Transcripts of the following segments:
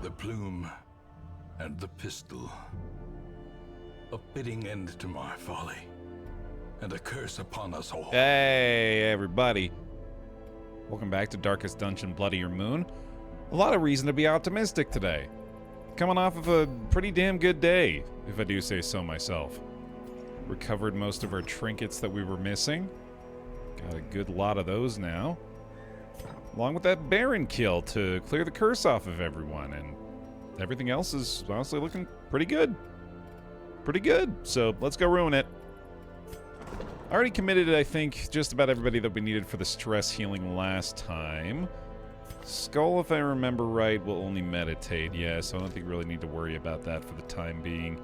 The plume and the pistol. A fitting end to my folly, and a curse upon us all. Hey, everybody. Welcome back to Darkest Dungeon, Bloodier Moon. A lot of reason to be optimistic today. Coming off of a pretty damn good day, if I do say so myself. Recovered most of our trinkets that we were missing. Got a good lot of those now. Along with that Baron kill to clear the curse off of everyone, and everything else is honestly looking pretty good. Pretty good, so let's go ruin it. I already committed, I think, just about everybody that we needed for the stress healing last time. Skull, if I remember right, will only meditate, yeah, so I don't think we really need to worry about that for the time being.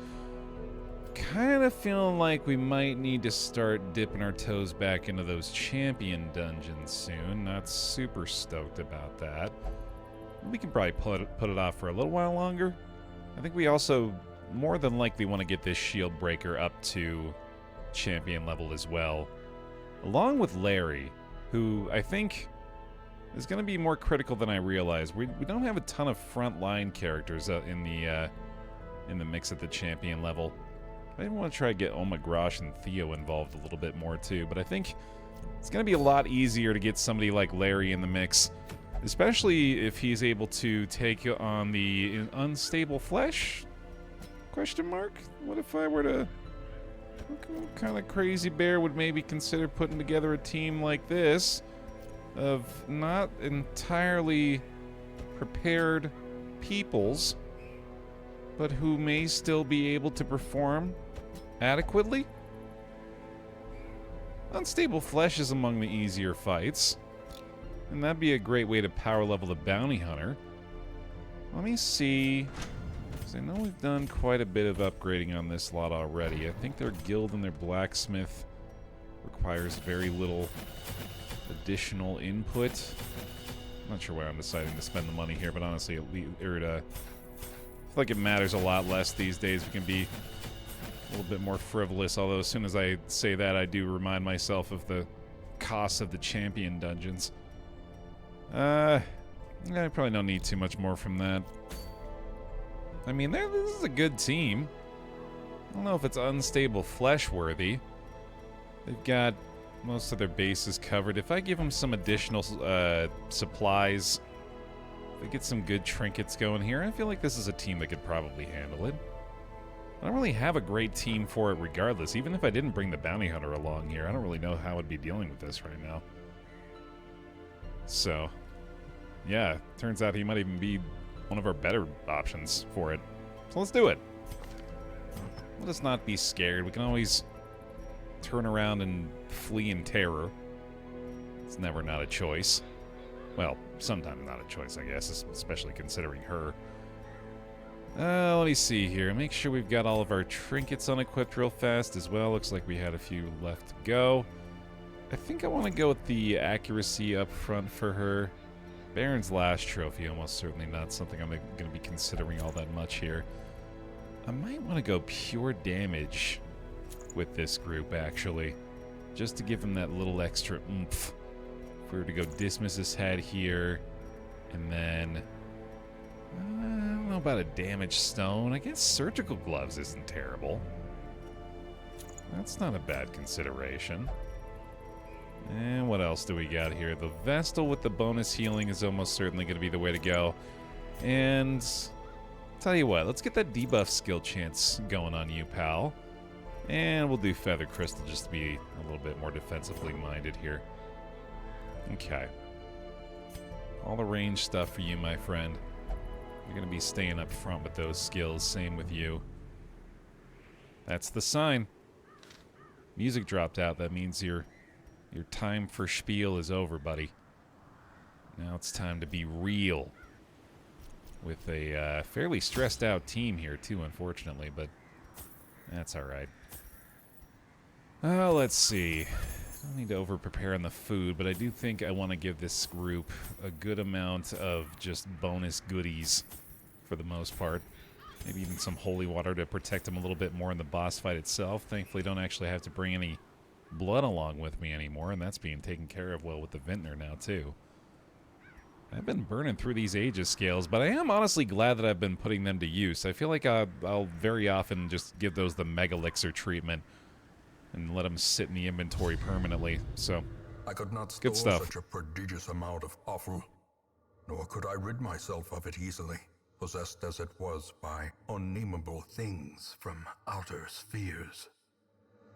Kind of feeling like we might need to start dipping our toes back into those champion dungeons soon. Not super stoked about that. We can probably put it off for a little while longer. I think we also more than likely want to get this shield breaker up to champion level as well. Along with Larry, who I think is going to be more critical than I realized. We don't have a ton of frontline characters in the mix at the champion level. I even want to try to get Omagrosh and Theo involved a little bit more too, but I think it's going to be a lot easier to get somebody like Larry in the mix, especially if he's able to take on the unstable flesh? Question mark? What if I were to... What kind of crazy bear would maybe consider putting together a team like this of not entirely prepared peoples, but who may still be able to perform adequately? Unstable flesh is among the easier fights, and that'd be a great way to power level the bounty hunter. Let me see, because I know we've done quite a bit of upgrading on this lot already. I think their guild and their blacksmith requires very little additional input. I'm not sure why I'm deciding to spend the money here, but honestly, I feel like it matters a lot less these days. We can be a little bit more frivolous, although as soon as I say that, I do remind myself of the cost of the champion dungeons. I probably don't need too much more from that. I mean, this is a good team. I don't know if it's unstable flesh worthy. They've got most of their bases covered. If I give them some additional supplies, they get some good trinkets going here, I feel like this is a team that could probably handle it. I don't really have a great team for it regardless. Even if I didn't bring the bounty hunter along here, I don't really know how I'd be dealing with this right now. So, yeah, turns out he might even be one of our better options for it. So let's do it. Let us not be scared. We can always turn around and flee in terror. It's never not a choice. Well, sometimes not a choice, I guess, especially considering her. Let me see here. Make sure we've got all of our trinkets unequipped real fast as well. Looks like we had a few left to go. I think I want to go with the accuracy up front for her. Baron's last trophy, almost certainly not something I'm going to be considering all that much here. I might want to go pure damage with this group, actually, just to give him that little extra oomph. If we were to go Dismiss's head here, and then I don't know about a damaged stone. I guess surgical gloves isn't terrible. That's not a bad consideration. And what else do we got here? The Vestal with the bonus healing is almost certainly going to be the way to go. And tell you what, let's get that debuff skill chance going on you, pal. And we'll do Feather Crystal just to be a little bit more defensively minded here. Okay. All the range stuff for you, my friend. You're going to be staying up front with those skills. Same with you. That's the sign. Music dropped out. That means your time for spiel is over, buddy. Now it's time to be real. With a fairly stressed out team here, too, unfortunately, but that's alright. Let's see. I don't need to over-prepare on the food, but I do think I want to give this group a good amount of just bonus goodies for the most part. Maybe even some holy water to protect them a little bit more in the boss fight itself. Thankfully, don't actually have to bring any blood along with me anymore, and that's being taken care of well with the Vintner now, too. I've been burning through these Aegis scales, but I am honestly glad that I've been putting them to use. I feel like I'll very often just give those the Mega Elixir treatment and let them sit in the inventory permanently, so I could not store good stuff. such a prodigious amount of offal, nor could I rid myself of it easily, possessed as it was by unnameable things from outer spheres.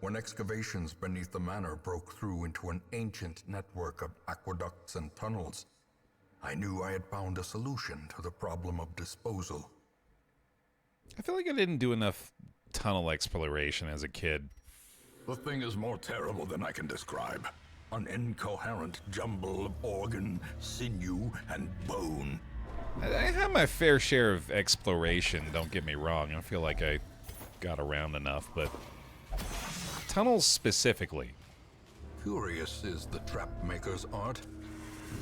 When excavations beneath the manor broke through into an ancient network of aqueducts and tunnels, I knew I had found a solution to the problem of disposal. I feel like I didn't do enough tunnel exploration as a kid. The thing is more terrible than I can describe. An incoherent jumble of organ, sinew, and bone. I have my fair share of exploration, don't get me wrong. I feel like I got around enough, but tunnels specifically. Curious is the trap maker's art.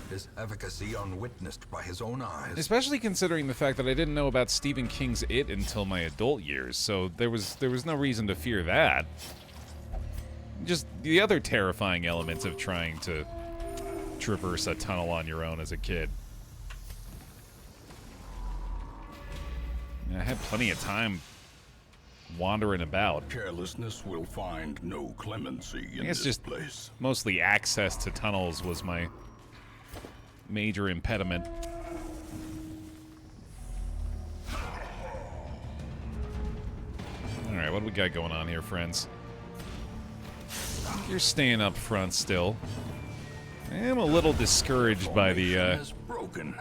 His efficacy unwitnessed by his own eyes. Especially considering the fact that I didn't know about Stephen King's It until my adult years, so there was no reason to fear that. Just the other terrifying elements of trying to traverse a tunnel on your own as a kid. I had plenty of time wandering about. Carelessness will find no clemency in guess this just place. Mostly access to tunnels was my major impediment. Alright, what do we got going on here, friends? You're staying up front still. I am a little discouraged by the broken.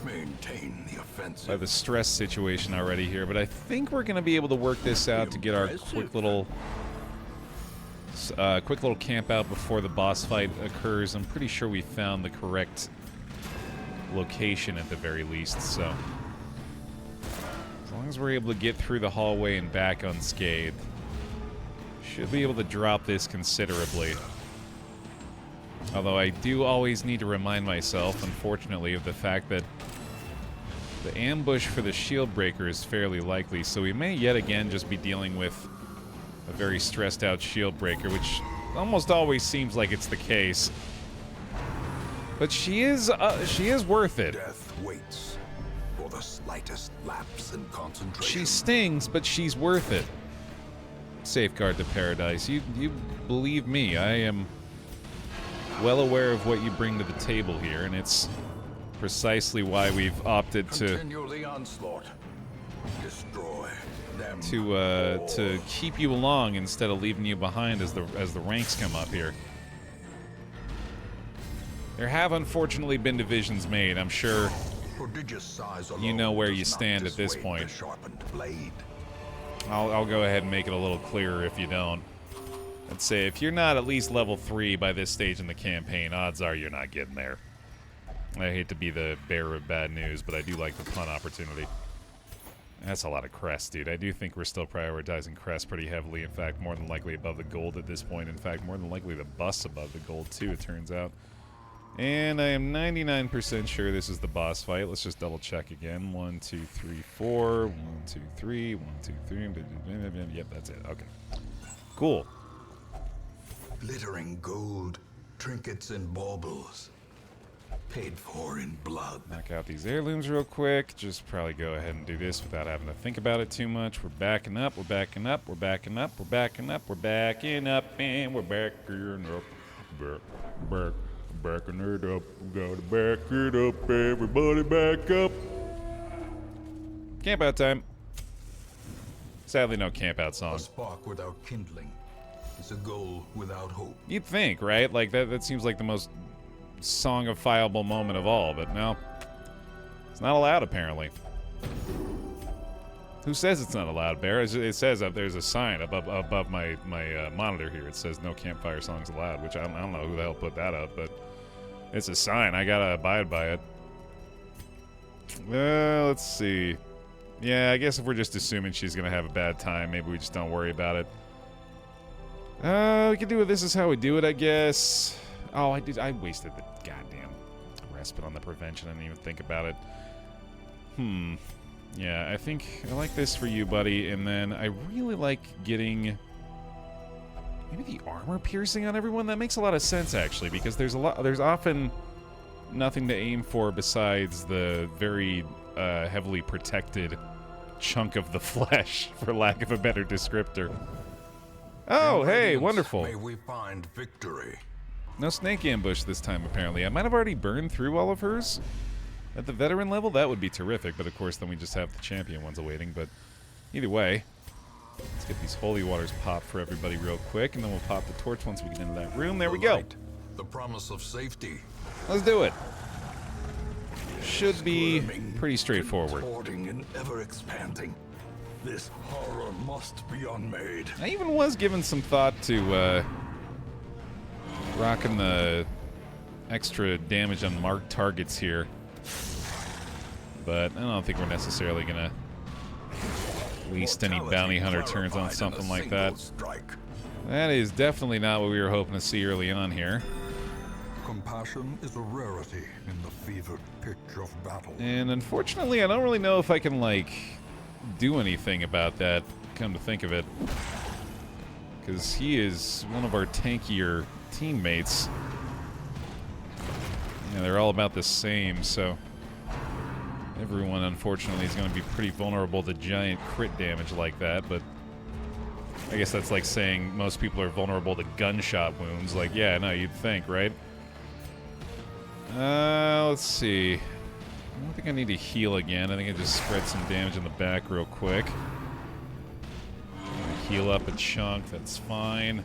Maintain the offensive. by the stress situation already here, but I think we're gonna be able to work this out to get our quick little camp out before the boss fight occurs. I'm pretty sure we found the correct location at the very least, so as long as we're able to get through the hallway and back unscathed, should be able to drop this considerably. Although I do always need to remind myself, unfortunately, of the fact that the ambush for the shield breaker is fairly likely, so we may yet again just be dealing with a very stressed out shield breaker, which almost always seems like it's the case. But she is worth it. Death waits for the slightest lapse in concentration. She stings, but she's worth it. Safeguard to paradise. You believe me, I am well aware of what you bring to the table here, and it's precisely why we've opted to continue the onslaught. Destroy them to keep you along instead of leaving you behind as the ranks come up here. There have unfortunately been divisions made. I'm sure prodigious size you know alone where does you not stand at this dissuade point. the sharpened blade. I'll go ahead and make it a little clearer if you don't. I'd say if you're not at least level 3 by this stage in the campaign, odds are you're not getting there. I hate to be the bearer of bad news, but I do like the pun opportunity. That's a lot of crest, dude. I do think we're still prioritizing crest pretty heavily. In fact, more than likely above the gold at this point. In fact, more than likely the bus above the gold, too, it turns out. And I am 99% sure this is the boss fight. Let's just double check again. 1, 2, 3, 4. 1, 2, 3. 1, 2, 3. Yep, that's it. Okay. Cool. Glittering gold, trinkets and baubles, paid for in blood. Knock out these heirlooms real quick. Just probably go ahead and do this without having to think about it too much. We're backing up, we're backing up, we're backing up, we're backing up, we're backing up, and we're backing up. Backing it up, we gotta back it up, everybody back up. Camp out time. Sadly, no camp out A song. spark without kindling is a goal without hope. You'd think, right? Like, that seems like the most songifiable moment of all, but no. It's not allowed, apparently. Who says it's not allowed, Bear? It says up there's a sign above my monitor here. It says no campfire songs allowed, which I don't know who the hell put that up, but it's a sign. I gotta abide by it. Well, let's see. Yeah, I guess if we're just assuming she's gonna have a bad time, maybe we just don't worry about it. We can do it. This is how we do it, I guess. Oh, I wasted the goddamn respite on the prevention. I didn't even think about it. Yeah, I think I like this for you, buddy. And then I really like getting maybe the armor piercing on everyone. That makes a lot of sense, actually, because there's often nothing to aim for besides the very heavily protected chunk of the flesh, for lack of a better descriptor. Oh, hey, wonderful. May we find victory. No snake ambush this time, apparently. I might have already burned through all of hers. At the veteran level, that would be terrific, but of course then we just have the champion ones awaiting. But either way, let's get these holy waters popped for everybody real quick, and then we'll pop the torch once we get into that room. There we go. The promise of safety. Let's do it. Should be pretty straightforward. Contorting and ever expanding. This horror must be unmade. I even was given some thought to rocking the extra damage on marked targets here, but I don't think we're necessarily gonna waste any bounty hunter turns on something like that. That is definitely not what we were hoping to see early on here. Compassion is a rarity in the fevered pitch of battle. And unfortunately, I don't really know if I can, like, do anything about that, come to think of it. Because he is one of our tankier teammates. Yeah, they're all about the same, so everyone, unfortunately, is going to be pretty vulnerable to giant crit damage like that, but I guess that's like saying most people are vulnerable to gunshot wounds. Like, yeah, no, you'd think, right? Let's see. I don't think I need to heal again. I think I just spread some damage in the back real quick. Heal up a chunk, that's fine.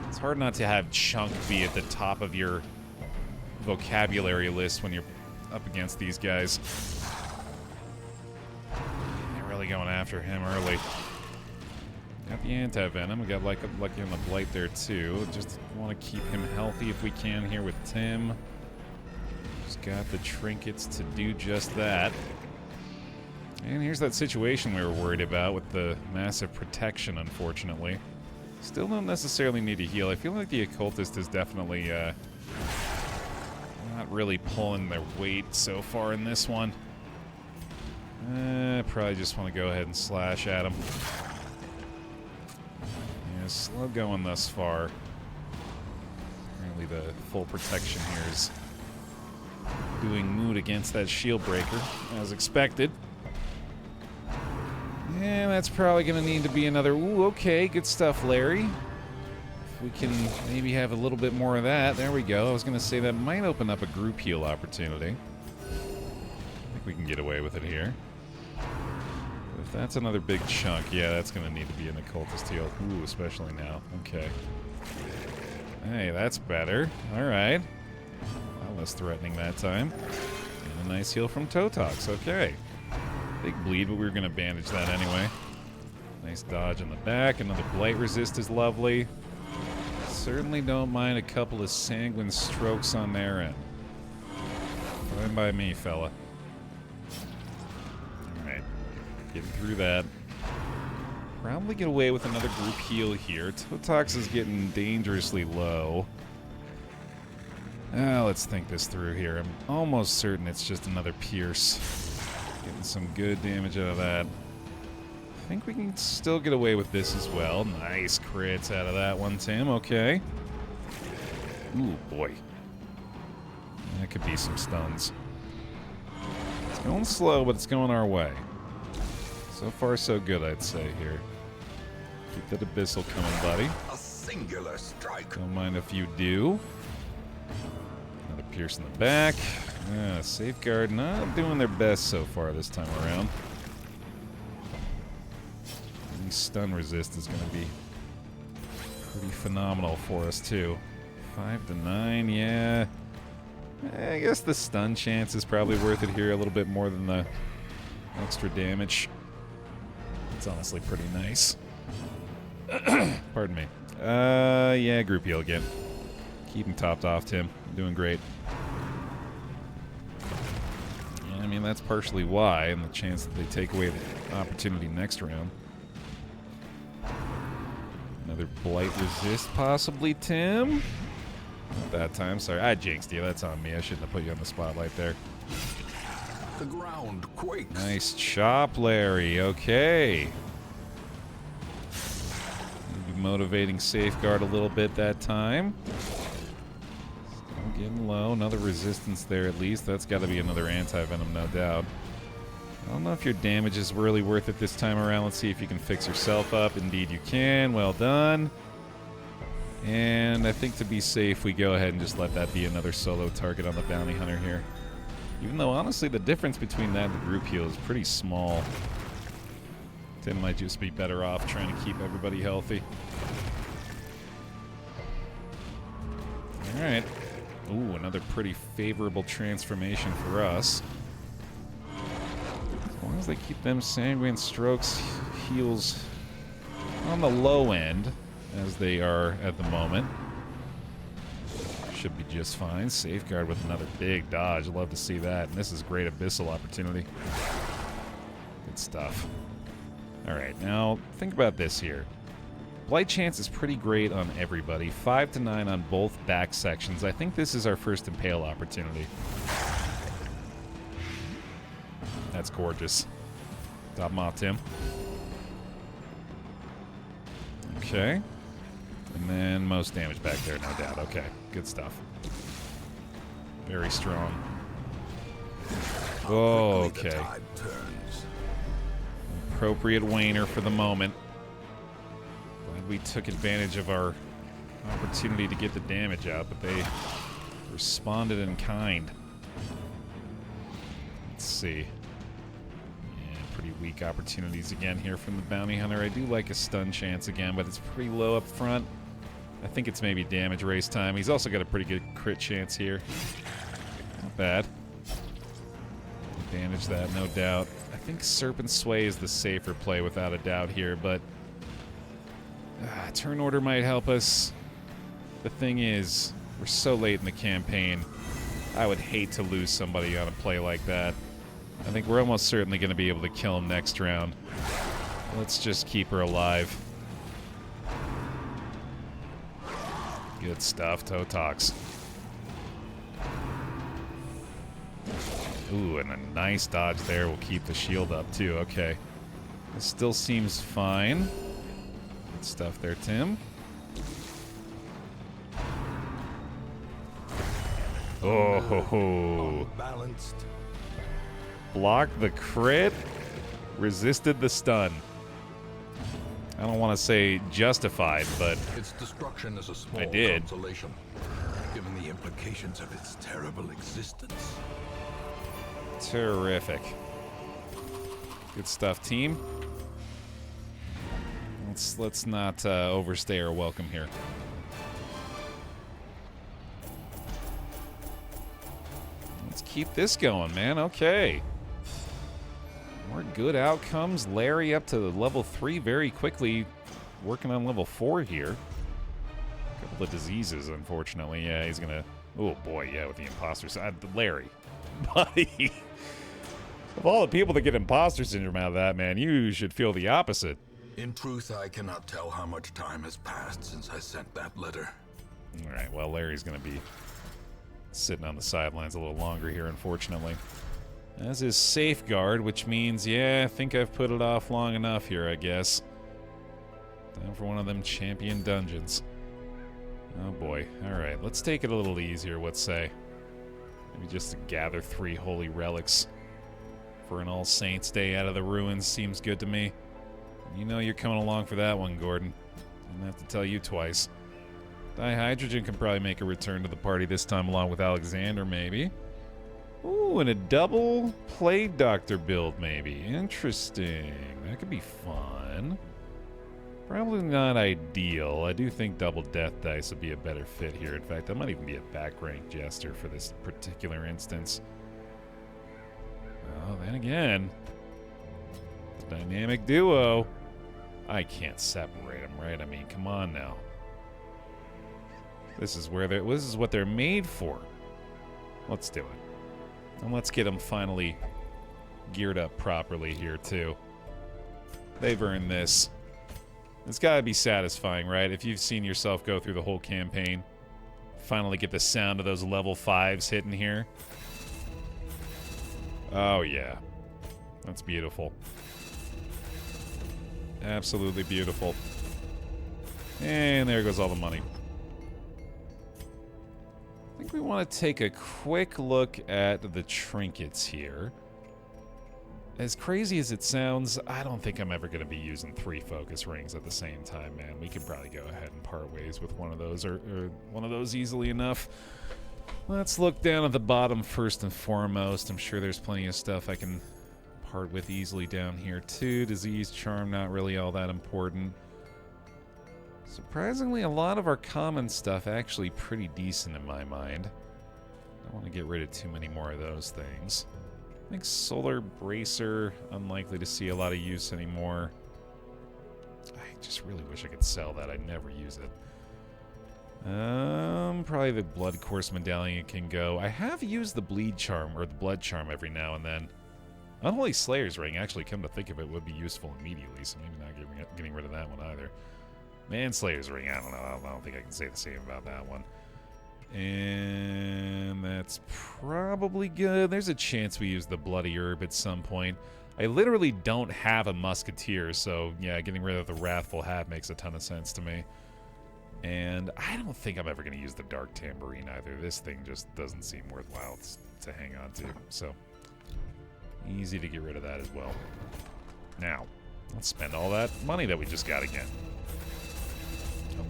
It's hard not to have chunk be at the top of your vocabulary list when you're up against these guys. They're really going after him early. Got the anti-venom. We got lucky on the blight there too. Just want to keep him healthy if we can here with Tim. Just got the trinkets to do just that. And here's that situation we were worried about with the massive protection, unfortunately. Still don't necessarily need to heal. I feel like the occultist is definitely not really pulling their weight so far in this one. Probably just want to go ahead and slash at him. Yeah, slow going thus far. Apparently the full protection here is doing mood against that shield breaker, as expected. And that's probably going to need to be another... Ooh, okay, good stuff, Larry. If we can maybe have a little bit more of that. There we go. I was going to say that might open up a group heal opportunity. I think we can get away with it here. But if that's another big chunk, yeah, that's going to need to be an occultist heal. Ooh, especially now. Okay. Hey, that's better. All right. Not less threatening that time. And a nice heal from Totox. Okay. Big bleed, but we were going to bandage that anyway. Nice dodge in the back. Another blight resist is lovely. Certainly don't mind a couple of sanguine strokes on their end. Fine by me, fella. Alright. Getting through that. Probably get away with another group heal here. Totox is getting dangerously low. Let's think this through here. I'm almost certain it's just another pierce. Getting some good damage out of that. I think we can still get away with this as well. Nice crits out of that one, Tim. Okay. Ooh, boy. That could be some stuns. It's going slow, but it's going our way. So far, so good, I'd say here. Keep that abyssal coming, buddy. A singular strike. Don't mind if you do. Another pierce in the back. Safeguard not doing their best so far this time around. And stun resist is going to be pretty phenomenal for us too. 5 to 9, yeah. I guess the stun chance is probably worth it here a little bit more than the extra damage. It's honestly pretty nice. Pardon me. Yeah, group heal again. Keep him topped off, Tim. Doing great. I mean, that's partially why, and the chance that they take away the opportunity next round. Another blight resist, possibly, Tim? Not that time, sorry. I jinxed you, that's on me. I shouldn't have put you on the spotlight there. The ground quakes. Nice chop, Larry. Okay. Maybe motivating Safeguard a little bit that time. Still Getting low. Another resistance there at least. That's got to be another anti-venom, no doubt. I don't know if your damage is really worth it this time around. Let's see if you can fix yourself up. Indeed you can. Well done. And I think to be safe, we go ahead and just let that be another solo target on the bounty hunter here. Even though, honestly, the difference between that and the group heal is pretty small. Tim might just be better off trying to keep everybody healthy. Alright. Ooh, another pretty favorable transformation for us. As long as they keep them sanguine strokes heals on the low end, as they are at the moment, should be just fine. Safeguard with another big dodge. Love to see that. And this is great abyssal opportunity. Good stuff. Alright, now think about this here. Blight chance is pretty great on everybody. 5 to 9 on both back sections. I think this is our first impale opportunity. That's gorgeous. Top him off, Tim. Okay. And then most damage back there, no doubt. Okay, good stuff. Very strong. Oh, okay. Appropriate waner for the moment. Glad we took advantage of our opportunity to get the damage out, but they responded in kind. Let's see. Yeah, pretty weak opportunities again here from the bounty hunter. I do like a stun chance again, but it's pretty low up front. I think it's maybe damage race time. He's also got a pretty good crit chance here. Not bad. Advantage that, no doubt. I think Serpent Sway is the safer play without a doubt here, but turn order might help us. The thing is, we're so late in the campaign. I would hate to lose somebody on a play like that. I think we're almost certainly going to be able to kill him next round. Let's just keep her alive. Good stuff, Totox. Ooh, and a nice dodge there will keep the shield up, too. Okay. This still seems fine. Good stuff there, Tim. Oh, ho, ho. Balanced. Blocked the crit. Resisted the stun. I don't want to say justified, but Its destruction is a small I did. consolation, given the implications of its terrible existence. Terrific. Good stuff, team. Let's not overstay our welcome here. Let's keep this going, man. Okay. More good outcomes. Larry up to level 3 very quickly. Working on level 4 here. A couple of diseases, unfortunately. Yeah, he's gonna... Oh, boy, yeah, with the imposter side. Larry. Buddy. Of all the people that get imposter syndrome out of that, man, you should feel the opposite. In truth, I cannot tell how much time has passed since I sent that letter. Alright, well, Larry's gonna be sitting on the sidelines a little longer here, unfortunately. As is Safeguard, which means, yeah, I think I've put it off long enough here, I guess. Time for one of them champion dungeons. Oh boy. Alright, let's take it a little easier, let's say. Maybe just to gather 3 holy relics for an All Saints Day out of the ruins seems good to me. You know you're coming along for that one, Gordon. I don't have to tell you twice. Dihydrogen can probably make a return to the party this time along with Alexander, maybe. Ooh, and a double Plague Doctor build, maybe. Interesting. That could be fun. Probably not ideal. I do think double death dice would be a better fit here. In fact, that might even be a back rank jester for this particular instance. Oh, then again, the dynamic duo. I can't separate them, right? I mean, come on now. This is where this is what they're made for. Let's do it. And let's get them finally geared up properly here, too. They've earned this. It's gotta be satisfying, right? If you've seen yourself go through the whole campaign, finally get the sound of those level 5s hitting here. Oh, yeah. That's beautiful. Absolutely beautiful. And there goes all the money. I think think we want to take a quick look at the trinkets here. As crazy as it sounds, I don't think I'm ever going to be using 3 focus rings at the same time, man. We could probably go ahead and part ways with one of those, or one of those easily enough. Let's look down at the bottom first and foremost. I'm sure there's plenty of stuff I can part with easily down here too. Disease charm, not really all that important. Surprisingly, a lot of our common stuff actually pretty decent in my mind. I want to get rid of too many more of those things. I think Solar Bracer, unlikely to see a lot of use anymore. I just really wish I could sell that. I never use it. Probably the Blood Course Medallion can go. I have used the Bleed Charm, or the Blood Charm every now and then. Unholy Slayer's Ring, actually, come to think of it, would be useful immediately, so maybe not getting rid of that one either. Manslayer's Ring, I don't know. I don't think I can say the same about that one. And that's probably good. There's a chance we use the Bloody Herb at some point. I literally don't have a Musketeer, so yeah, getting rid of the Wrathful Hat makes a ton of sense to me. And I don't think I'm ever going to use the Dark Tambourine either. This thing just doesn't seem worthwhile to hang on to, so easy to get rid of that as well. Now, let's spend all that money that we just got again.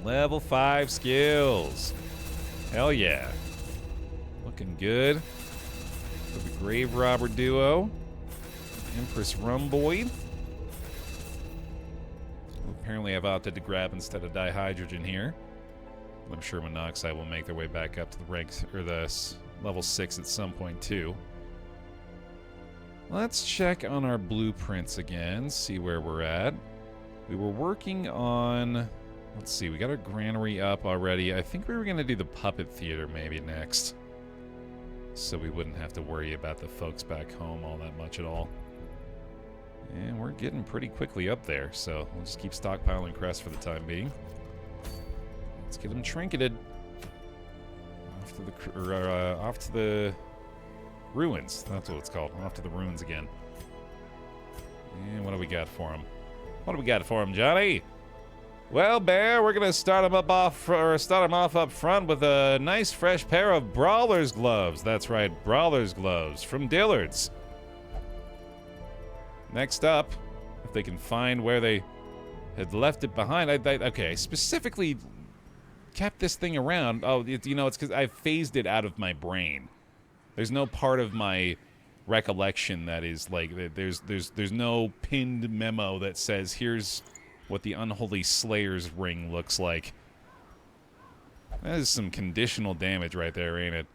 Level 5 skills. Hell yeah. Looking good. For the Grave Robber duo. Empress Rumboid. Apparently I've opted to grab instead of dihydrogen here. I'm sure Monoxide will make their way back up to the ranks, or the level 6 at some point too. Let's check on our blueprints again, see where we're at. We were working on... Let's see, we got our granary up already. I think we were going to do the puppet theater maybe next. So we wouldn't have to worry about the folks back home all that much at all. And we're getting pretty quickly up there, so we'll just keep stockpiling crests for the time being. Let's get them trinketed. Off to the ruins. That's what it's called. Off to the ruins again. And what do we got for them? What do we got for them, Johnny? Well, Baer, we're gonna start him off up front with a nice fresh pair of Brawler's gloves. That's right, Brawler's gloves from Dillard's. Next up, if they can find where they had left it behind, okay, I specifically kept this thing around. Oh, you know, it's because I phased it out of my brain. There's no part of my recollection that is like there's no pinned memo that says here's what the Unholy Slayer's Ring looks like. That is some conditional damage right there, ain't it?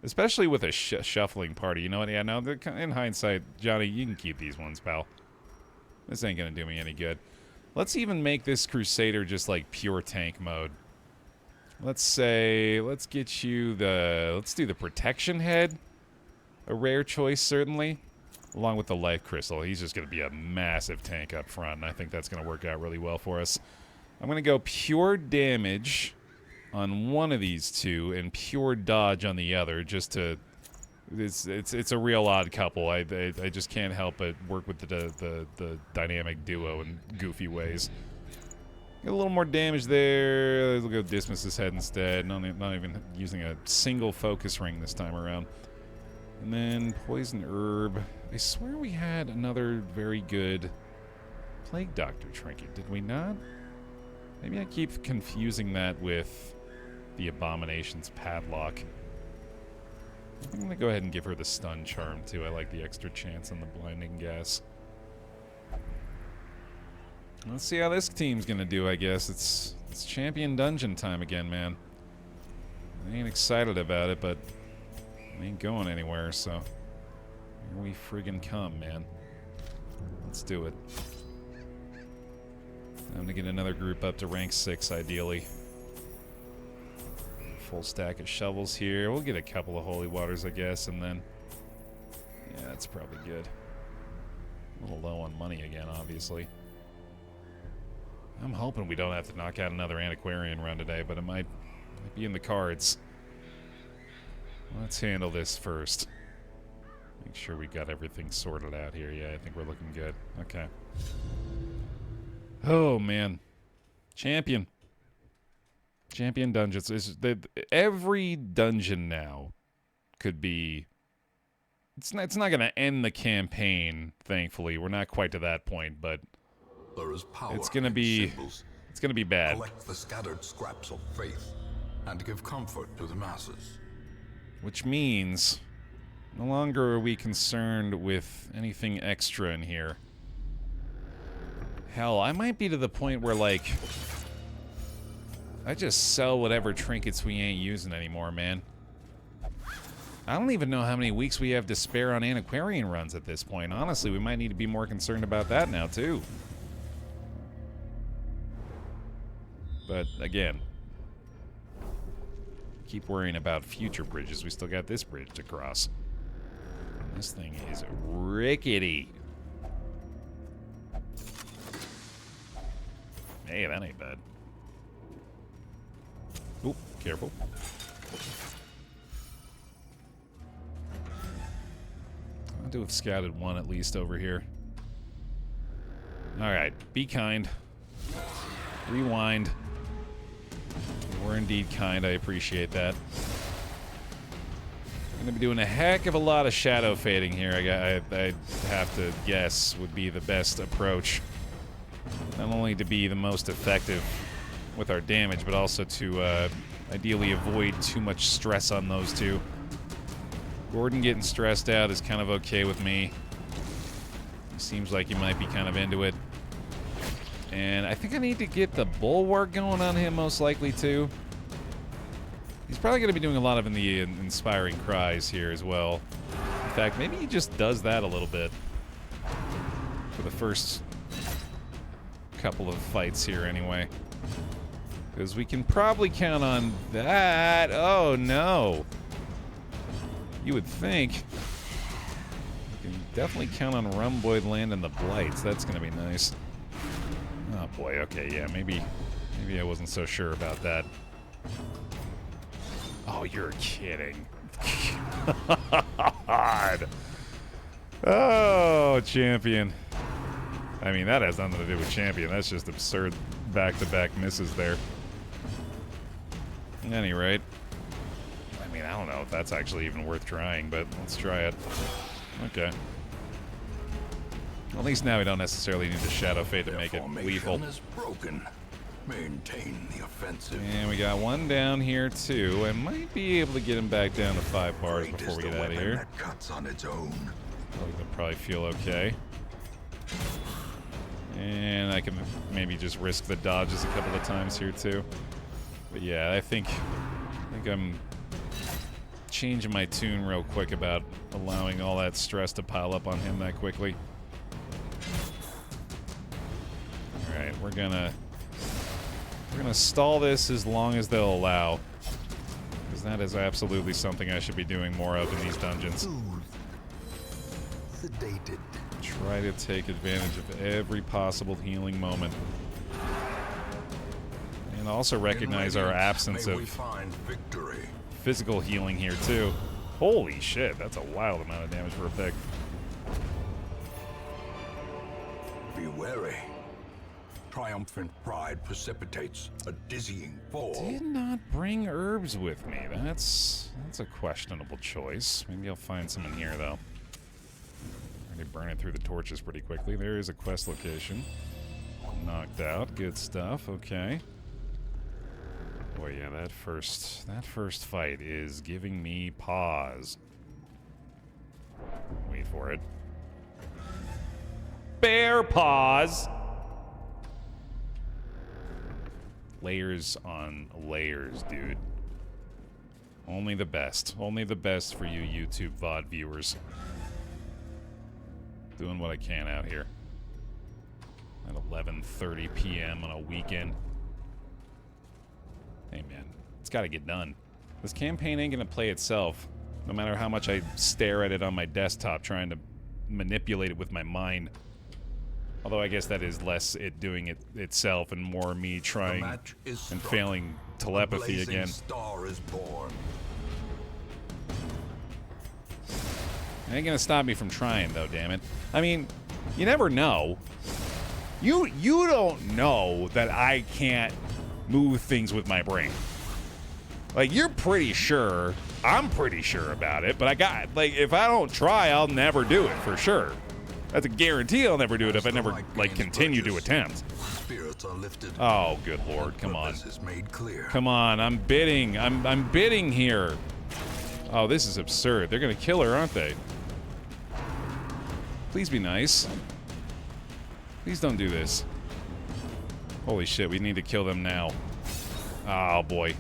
Especially with a shuffling party. You know what? Yeah, no, in hindsight, Johnny, you can keep these ones, pal. This ain't gonna do me any good. Let's even make this Crusader just like pure tank mode. Let's say, let's get you the, let's do the Protection Head. A rare choice, certainly. Along with the Life Crystal. He's just going to be a massive tank up front, and I think that's going to work out really well for us. I'm going to go pure damage on one of these two and pure dodge on the other, just to... It's a real odd couple. I just can't help but work with the dynamic duo in goofy ways. Get a little more damage there. We'll go dismiss his head instead. Not even using a single focus ring this time around. And then Poison Herb. I swear we had another very good Plague Doctor trinket, did we not? Maybe I keep confusing that with the Abomination's Padlock. I'm going to go ahead and give her the Stun Charm, too. I like the extra chance on the Blinding Gas. Let's see how this team's going to do, I guess. It's Champion Dungeon time again, man. I ain't excited about it, but I ain't going anywhere, so here we friggin' come, man. Let's do it. Time to get another group up to rank 6, ideally. Full stack of shovels here. We'll get a couple of holy waters, I guess, and then... yeah, that's probably good. A little low on money again, obviously. I'm hoping we don't have to knock out another antiquarian run today, but it might be in the cards. Let's handle this first. Make sure we got everything sorted out here. Yeah, I think we're looking good. Okay. Oh, man. Champion. Champion dungeons is every dungeon now could be. It's not going to end the campaign. Thankfully, we're not quite to that point, but There is power it's going to in be. symbols. It's going to be bad. Collect the scattered scraps of faith and give comfort to the masses. Which means, no longer are we concerned with anything extra in here. Hell, I might be to the point where, like, I just sell whatever trinkets we ain't using anymore, man. I don't even know how many weeks we have to spare on antiquarian runs at this point. Honestly, we might need to be more concerned about that now, too. But, again, keep worrying about future bridges. We still got this bridge to cross. This thing is rickety. Hey, that ain't bad. Oop, careful. I'll do have scouted one at least over here. Alright, be kind. Rewind. We're indeed kind, I appreciate that. I'm gonna be doing a heck of a lot of shadow fading here. I have to guess would be the best approach. Not only to be the most effective with our damage, but also to ideally avoid too much stress on those two. Gordon getting stressed out is kind of okay with me. He seems like he might be kind of into it. And I think I need to get the bulwark going on him, most likely, too. He's probably going to be doing a lot of the inspiring cries here as well. In fact, maybe he just does that a little bit for the first couple of fights here anyway. Because we can probably count on that. Oh, no. You would think. You can definitely count on Rumboyd landing the blights. That's going to be nice. Oh, boy. Okay, yeah, maybe I wasn't so sure about that. Oh, you're kidding. God. Oh, champion. I mean, that has nothing to do with champion. That's just absurd back-to-back misses there. At any rate. I mean, I don't know if that's actually even worth trying, but let's try it. Okay. At least now we don't necessarily need the shadow fade to make it lethal. Is broken. Maintain the offensive. And we got one down here too. I might be able to get him back down to 5 bars before we get out of here. That cuts on its own. He'll probably feel okay. And I can maybe just risk the dodges a couple of times here too. But yeah, I think I'm changing my tune real quick about allowing all that stress to pile up on him that quickly. Alright, we're gonna stall this as long as they'll allow. Because that is absolutely something I should be doing more of in these dungeons. Sedated. Try to take advantage of every possible healing moment. And also recognize our absence of physical healing here too. Holy shit, that's a wild amount of damage for a pick. Be wary. Triumphant pride precipitates a dizzying fall. Did not bring herbs with me. That's a questionable choice. Maybe I'll find some in here though. Already burning through the torches pretty quickly. There is a quest location. Knocked out. Good stuff. Okay. Boy, yeah, that first fight is giving me pause. Wait for it. Bear paws. Layers on layers, dude. Only the best. Only the best for you YouTube VOD viewers. Doing what I can out here. At 11:30 p.m. on a weekend. Hey, man. It's got to get done. This campaign ain't going to play itself. No matter how much I stare at it on my desktop trying to manipulate it with my mind. Although I guess that is less it doing it itself and more me trying and failing telepathy again. Star is born. It ain't gonna stop me from trying though, damn it. I mean, you never know. You don't know that I can't move things with my brain. Like, you're pretty sure, I'm pretty sure about it, but I got, like, if I don't try, I'll never do it, for sure. That's a guarantee I'll never do it if I never, like, continue to attempt. Spirits are lifted. Oh, good lord, come on. Purpose is made clear. Come on, I'm bidding. I'm bidding here. Oh, this is absurd. They're gonna kill her, aren't they? Please be nice. Please don't do this. Holy shit, we need to kill them now. Oh, boy.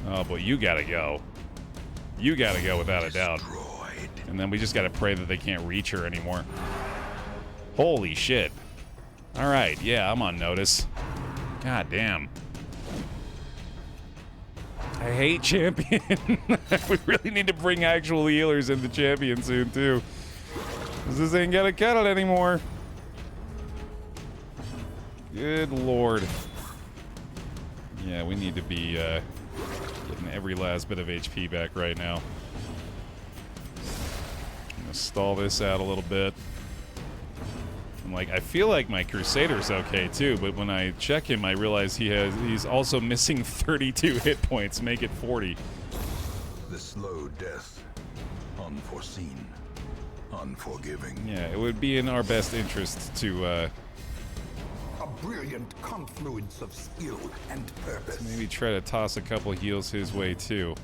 Oh, boy, you gotta go. You gotta go without a doubt. And then we just gotta pray that they can't reach her anymore. Holy shit. Alright, yeah, I'm on notice. God damn. I hate champion. We really need to bring actual healers into champion soon, too. Because this ain't gonna cut it anymore. Good lord. Yeah, we need to be getting every last bit of HP back right now. I'm gonna stall this out a little bit. I'm like, I feel like my Crusader's okay too, but when I check him, I realize he's also missing 32 hit points, make it 40. The slow death, unforeseen, unforgiving. Yeah, it would be in our best interest to A brilliant confluence of skill and purpose. maybe try to toss a couple heals his way too.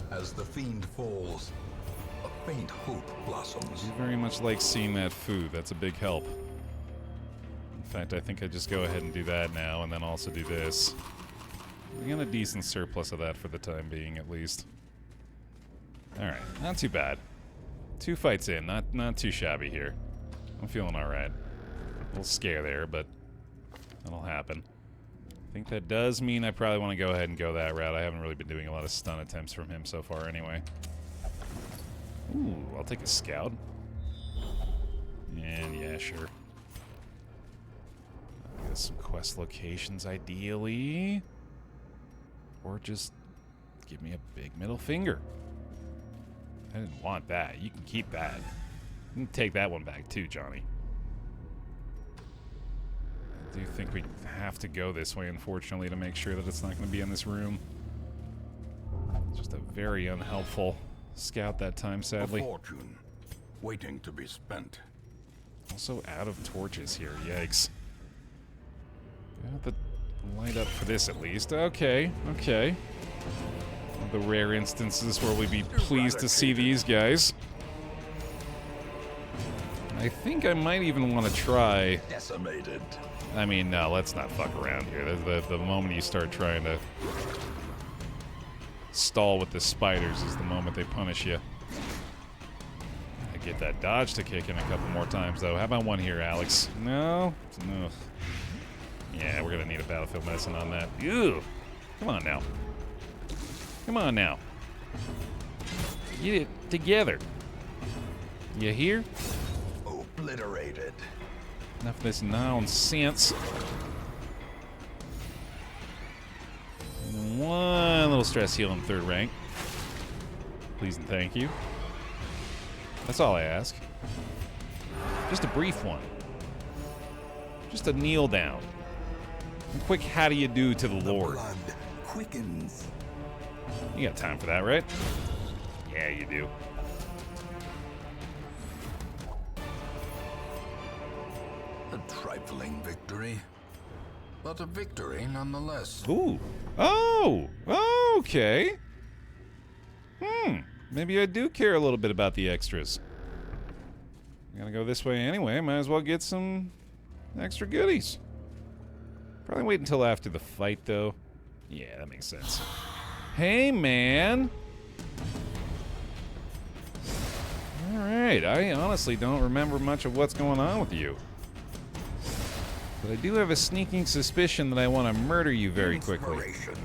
As the fiend falls, a faint hope blossoms. I very much like seeing that food. That's a big help. In fact, I think I just go ahead and do that now, and then also do this. We got a decent surplus of that for the time being, at least. All right, not too bad. 2 fights in, not too shabby here. I'm feeling all right. A little scare there, but that'll happen. I think that does mean I probably want to go ahead and go that route. I haven't really been doing a lot of stun attempts from him so far, anyway. Ooh, I'll take a scout. And yeah, sure. I guess some quest locations, ideally. Or just give me a big middle finger. I didn't want that. You can keep that. You can take that one back too, Johnny. I do think we have to go this way, unfortunately, to make sure that it's not going to be in this room. It's just a very unhelpful scout that time, sadly. A fortune waiting to be spent. Also out of torches here. Yikes. Got the light up for this at least. Okay, okay. The rare instances where we'd be pleased to see these guys. I think I might even want to try. Decimated. I mean, no, let's not fuck around here. The moment you start trying to stall with the spiders is the moment they punish you. I get that dodge to kick in a couple more times, though. How about one here, Alex? No? No. Yeah, we're gonna need a battlefield medicine on that. Ew! Come on now. Come on now. Get it together. You hear? Obliterated. Enough of this nonsense. And one little stress heal in 3rd rank. Please and thank you. That's all I ask. Just a brief one. Just a kneel down. A quick how do you do to the Lord. Blood quickens. You got time for that, right? Yeah, you do. A trifling victory, but a victory nonetheless. Ooh. Oh! Okay. Maybe I do care a little bit about the extras. I'm gonna go this way anyway. Might as well get some extra goodies. Probably wait until after the fight, though. Yeah, that makes sense. Hey, man! Alright, I honestly don't remember much of what's going on with you. But I do have a sneaking suspicion that I want to murder you very quickly. Inspiration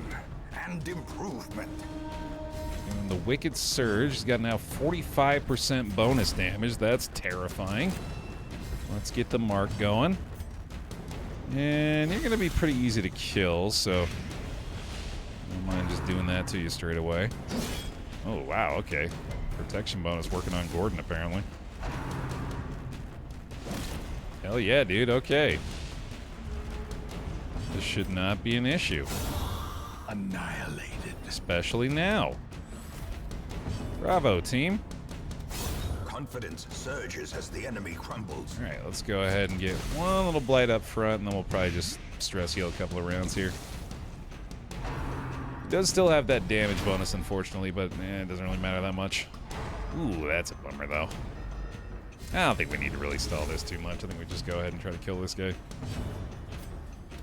and improvement. And the Wicked Surge has got now 45% bonus damage. That's terrifying. Let's get the mark going. And you're going to be pretty easy to kill, so I don't mind just doing that to you straight away. Oh, wow, okay. Protection bonus working on Gordon, apparently. Hell yeah, dude, okay. This should not be an issue. Annihilated. Especially now. Bravo, team. Confidence surges as the enemy crumbles. Alright, let's go ahead and get one little blight up front, and then we'll probably just stress heal a couple of rounds here. It does still have that damage bonus, unfortunately, but it doesn't really matter that much. Ooh, that's a bummer, though. I don't think we need to really stall this too much. I think we just go ahead and try to kill this guy.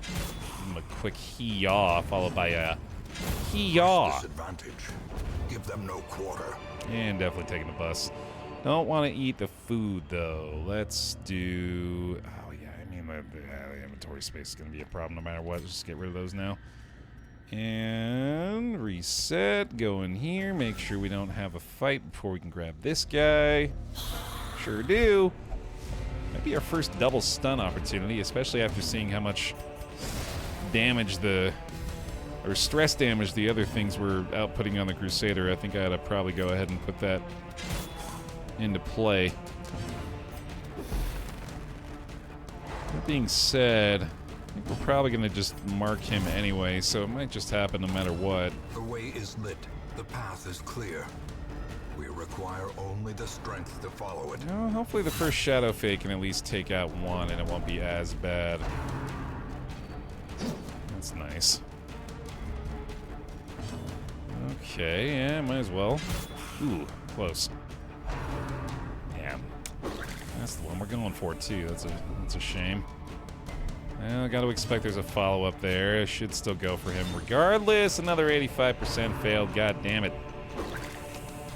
Give him a quick hee-yaw, followed by a hee-yaw. Disadvantage. Give them no quarter. And definitely taking the bus. Don't want to eat the food, though. Let's do... Oh, yeah, I mean, the inventory space is going to be a problem no matter what. Just get rid of those now. And reset. Go in here. Make sure we don't have a fight before we can grab this guy. Sure do. Might be our first double stun opportunity, especially after seeing how much damage or stress damage the other things were outputting on the Crusader. I think I ought to probably go ahead and put that into play. That being said, I think we're probably going to just mark him anyway, so it might just happen no matter what. The way is lit. The path is clear. We require only the strength to follow it. No, hopefully the first Shadow Fade can at least take out one and it won't be as bad. That's nice. Okay, yeah, might as well. Ooh, close. Damn. That's the one we're going for, too. That's a shame. Well, got to expect there's a follow-up there. I should still go for him regardless. Another 85% failed. God damn it.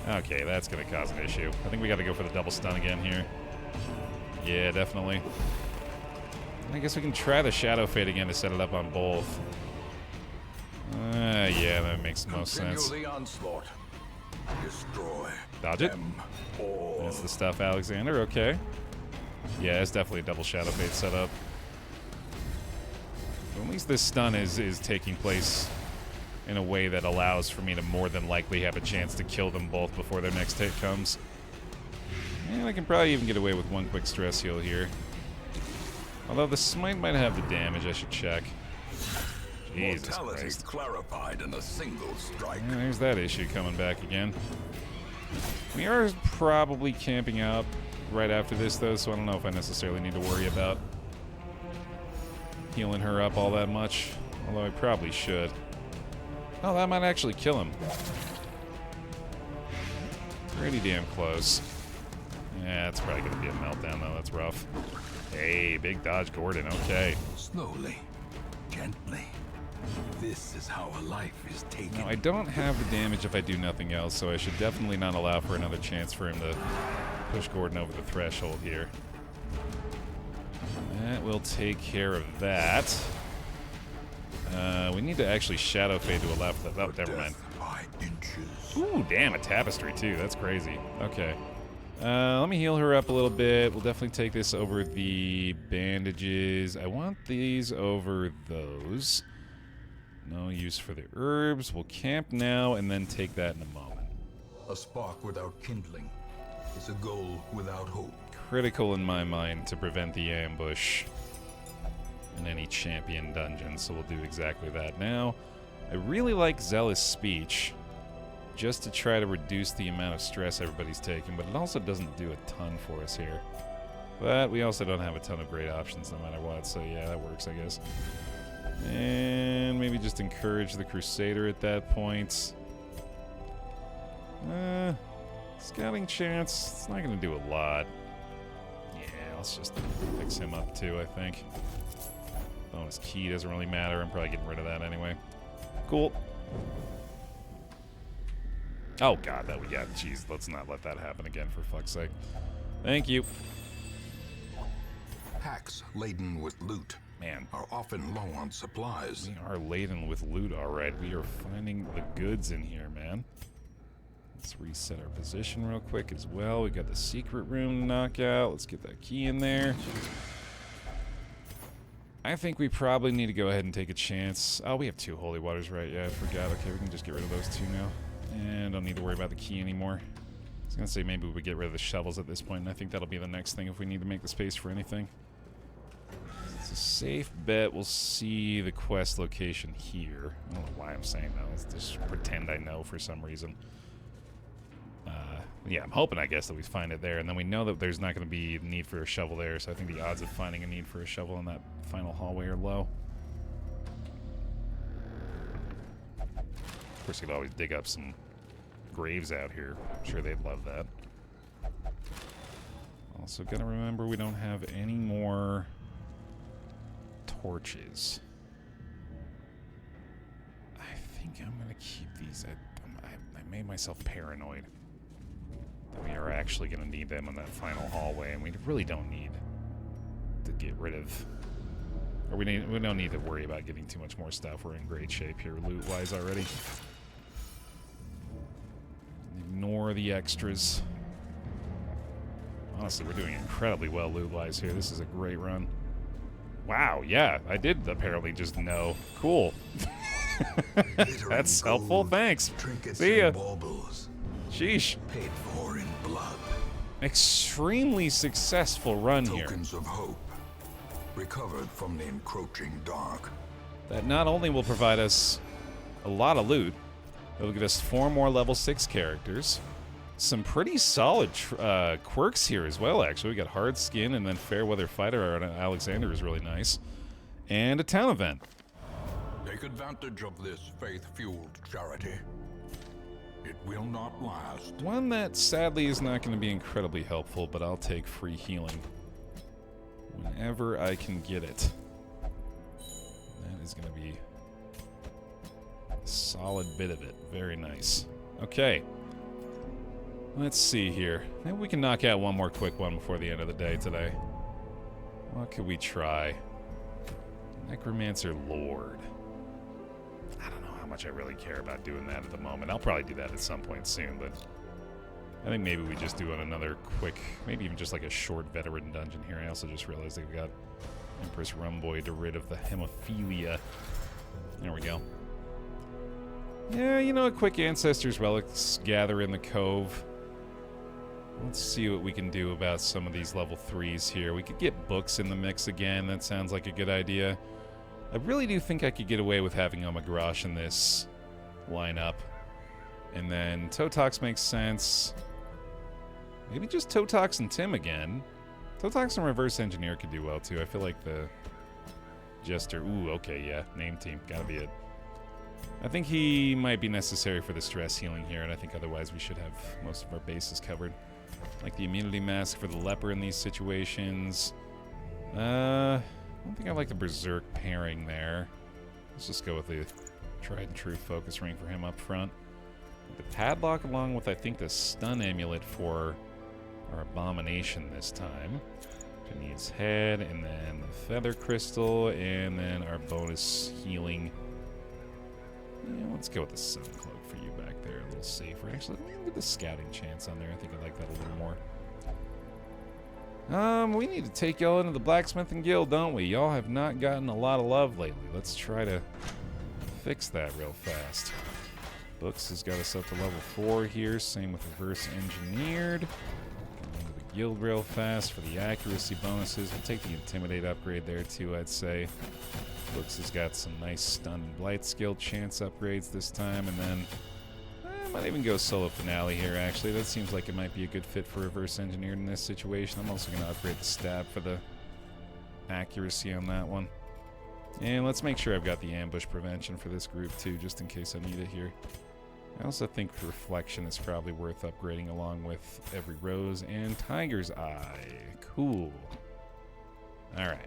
Okay, that's going to cause an issue. I think we got to go for the double stun again here. Yeah, definitely. I guess we can try the Shadow Fade again to set it up on both. Yeah, that makes the most sense. The onslaught. Destroy. Dodge it. That's the stuff, Alexander. Okay. Yeah, it's definitely a double Shadow Fade setup. But at least this stun is taking place in a way that allows for me to more than likely have a chance to kill them both before their next hit comes. And I can probably even get away with one quick stress heal here. Although the smite might have the damage, I should check. Jesus Christ. Clarified in a single strike. Yeah, there's that issue coming back again. We are probably camping out right after this, though, so I don't know if I necessarily need to worry about healing her up all that much. Although I probably should. Oh, that might actually kill him. Pretty damn close. Yeah, it's probably going to be a meltdown, though. That's rough. Hey, big dodge, Gordon. Okay. Slowly. Gently. This is how a life is taken. Now, I don't have the damage if I do nothing else, so I should definitely not allow for another chance for him to push Gordon over the threshold here. That will take care of that. We need to actually Shadow Fade to allow for that. Oh, never mind. Ooh, damn, a tapestry, too. That's crazy. Okay. Let me heal her up a little bit. We'll definitely take this over the bandages. I want these over those. No use for the herbs. We'll camp now and then take that in a moment. A spark without kindling is a goal without hope. Critical in my mind to prevent the ambush in any champion dungeon, so we'll do exactly that now. I really like Zealous Speech, just to try to reduce the amount of stress everybody's taking, but it also doesn't do a ton for us here. But we also don't have a ton of great options no matter what, so yeah, that works, I guess. And maybe just encourage the Crusader at that point. Scouting chance, it's not going to do a lot. Yeah, let's just fix him up too, I think. Bonus key doesn't really matter. I'm probably getting rid of that anyway. Cool. Oh god, that would, yeah, jeez, let's not let that happen again for fuck's sake. Thank you. Packs laden with loot, Man, are often low on supplies. we are laden with loot, alright. We are finding the goods in here, man. Let's reset our position real quick as well. We got the secret room to knock out. Let's get that key in there. I think we probably need to go ahead and take a chance. Oh, we have 2 holy waters, right? Yeah, I forgot. Okay, we can just get rid of those 2 now. And don't need to worry about the key anymore. I was going to say maybe we would get rid of the shovels at this point, and I think that'll be the next thing if we need to make the space for anything. It's a safe bet we'll see the quest location here. I don't know why I'm saying that. Let's just pretend I know for some reason. Yeah, I'm hoping, I guess, that we find it there. And then we know that there's not going to be a need for a shovel there, so I think the odds of finding a need for a shovel in that final hallway are low. Of course, you could always dig up some graves out here. I'm sure they'd love that. Also, gotta remember we don't have any more torches. I think I'm gonna keep these. I made myself paranoid that we are actually gonna need them in that final hallway, and we really don't need to get rid of, or we don't need to worry about getting too much more stuff. We're in great shape here, loot-wise already. Ignore the extras. Honestly, we're doing incredibly well loot-wise here. This is a great run. Wow, yeah, I did apparently just know. Cool. That's helpful, thanks. See ya. Sheesh. Paid for in blood. Extremely successful run here. Tokens of hope, recovered from the encroaching dark. That not only will provide us a lot of loot, it'll give us 4 more level 6 characters. Some pretty solid quirks here as well, actually. We got Hard Skin, and then Fairweather Fighter Alexander is really nice. And a town event. Take advantage of this faith-fueled charity. It will not last. One that sadly is not going to be incredibly helpful, but I'll take free healing whenever I can get it. That is going to be a solid bit of it. Very nice. Okay. Let's see here. Maybe we can knock out one more quick one before the end of the day today. What could we try? Necromancer Lord. I don't know how much I really care about doing that at the moment. I'll probably do that at some point soon, but I think maybe we just do another quick, maybe even just like a short veteran dungeon here. I also just realized that we got Empress Rumboy to rid of the hemophilia. There we go. Yeah, you know, a quick Ancestors Relics gather in the cove. Let's see what we can do about some of these level 3s here. We could get books in the mix again. That sounds like a good idea. I really do think I could get away with having Omagrash in this lineup. And then Totox makes sense. Maybe just Totox and Tim again. Totox and Reverse Engineer could do well too. I feel like the Jester... Ooh, okay, yeah. Name team. Gotta be it. I think he might be necessary for the stress healing here, and I think otherwise we should have most of our bases covered. Like the immunity mask for the leper in these situations. I don't think I like the Berserk pairing there. Let's just go with the tried and true focus ring for him up front. The padlock along with, I think, the stun amulet for our abomination this time. It needs head, and then the feather crystal, and then our bonus healing. Yeah, let's go with the sun cloak for you back there, a little safer. Actually, let me get the scouting chance on there. I think I like that a little more. We need to take y'all into the blacksmithing guild, don't we? Y'all have not gotten a lot of love lately. Let's try to fix that real fast. Books has got us up to level 4 here. Same with Reverse Engineered. Going into the guild real fast for the accuracy bonuses. We'll take the Intimidate upgrade there too, I'd say. Books has got some nice stun and blight skill chance upgrades this time, and then I might even go solo finale here, actually. That seems like it might be a good fit for Reverse Engineered in this situation. I'm also going to upgrade the stab for the accuracy on that one. And let's make sure I've got the ambush prevention for this group too, just in case I need it here. I also think Reflection is probably worth upgrading along with Every Rose and Tiger's Eye. Cool. Alright.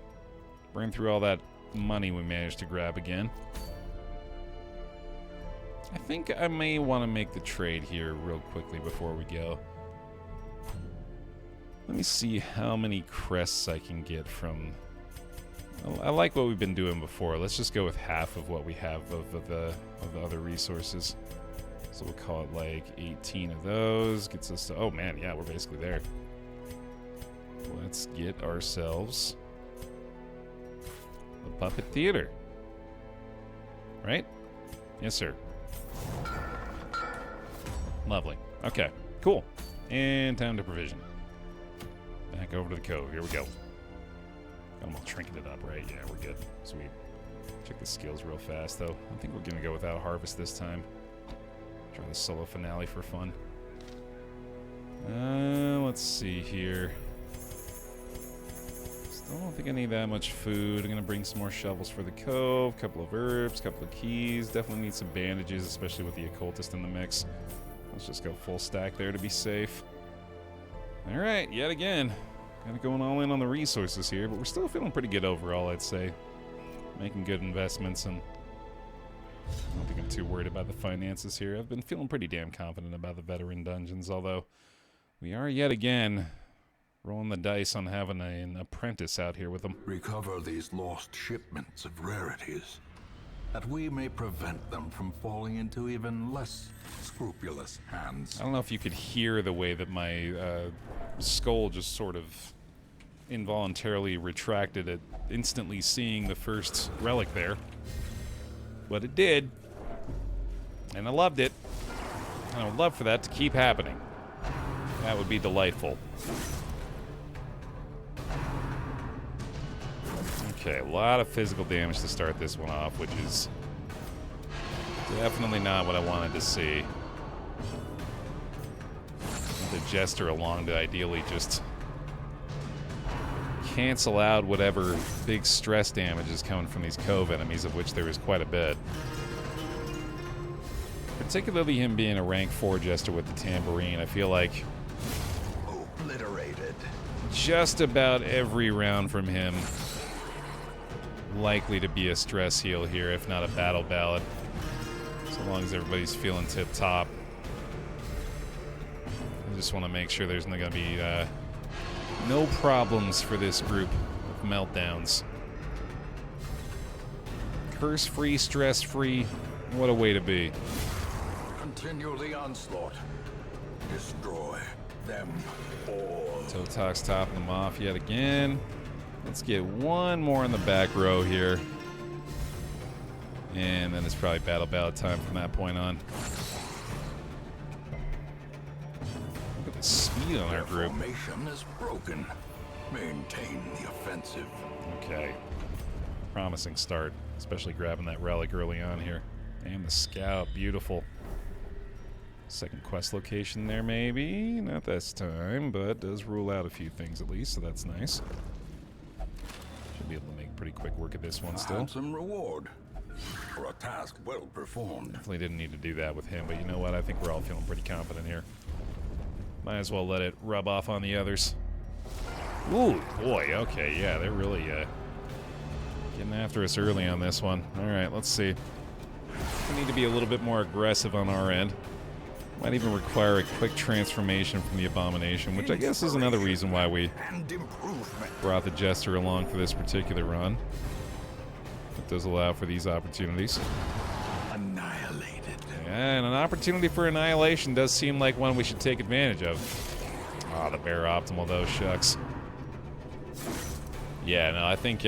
Burn through all that money we managed to grab again. I think I may want to make the trade here real quickly before we go. Let me see how many crests I can get from... I like what we've been doing before. Let's just go with half of what we have of the other resources. So we'll call it like 18 of those. Gets us to... Oh man, yeah, we're basically there. Let's get ourselves the Puppet Theater. Right? Yes, sir. Lovely. Okay, cool. And time to provision. Back over to the cove. Here we go. Got them all trinketed up, right? Yeah, we're good. Sweet. Check the skills real fast, though. I think we're going to go without harvest this time. Try the solo finale for fun. Let's see here. Still don't think I need that much food. I'm going to bring some more shovels for the cove, couple of herbs, couple of keys. Definitely need some bandages, especially with the occultist in the mix. Let's just go full stack there to be safe. Alright, yet again. Kind of going all in on the resources here, but we're still feeling pretty good overall, I'd say. Making good investments, and I don't think I'm too worried about the finances here. I've been feeling pretty damn confident about the veteran dungeons, although we are yet again rolling the dice on having an apprentice out here with them. Recover these lost shipments of rarities, that we may prevent them from falling into even less scrupulous hands. I don't know if you could hear the way that my skull just sort of involuntarily retracted at instantly seeing the first relic there. But it did. And I loved it. And I would love for that to keep happening. That would be delightful. Okay, a lot of physical damage to start this one off, which is definitely not what I wanted to see. The jester along to ideally just cancel out whatever big stress damage is coming from these cove enemies, of which there is quite a bit. Particularly him being a rank 4 jester with the tambourine, I feel like obliterated. Just about every round from him likely to be a stress heal here, if not a battle ballad. So long as everybody's feeling tip-top. I just want to make sure there's not going to be no problems for this group of meltdowns. Curse-free, stress-free, what a way to be. Continue the onslaught. Destroy them all. Totok's topping them off yet again. Let's get one more in the back row here. And then it's probably battle ballad time from that point on. Look at the speed on our group. Formation is broken. Maintain the offensive. Okay. Promising start, especially grabbing that relic early on here. And the scout, beautiful. Second quest location there, maybe. Not this time, but does rule out a few things at least, so that's nice. Should be able to make pretty quick work of this one still. Handsome reward for a task well performed. Definitely didn't need to do that with him, but you know what? I think we're all feeling pretty confident here. Might as well let it rub off on the others. Ooh, boy, okay, yeah, they're really getting after us early on this one. All right, let's see. We need to be a little bit more aggressive on our end. Might even require a quick transformation from the Abomination, which I guess is another reason why we brought the Jester along for this particular run. It does allow for these opportunities. Annihilated. Yeah, and an opportunity for annihilation does seem like one we should take advantage of. Ah, the Baer Optimal, though, shucks. Yeah, no, I think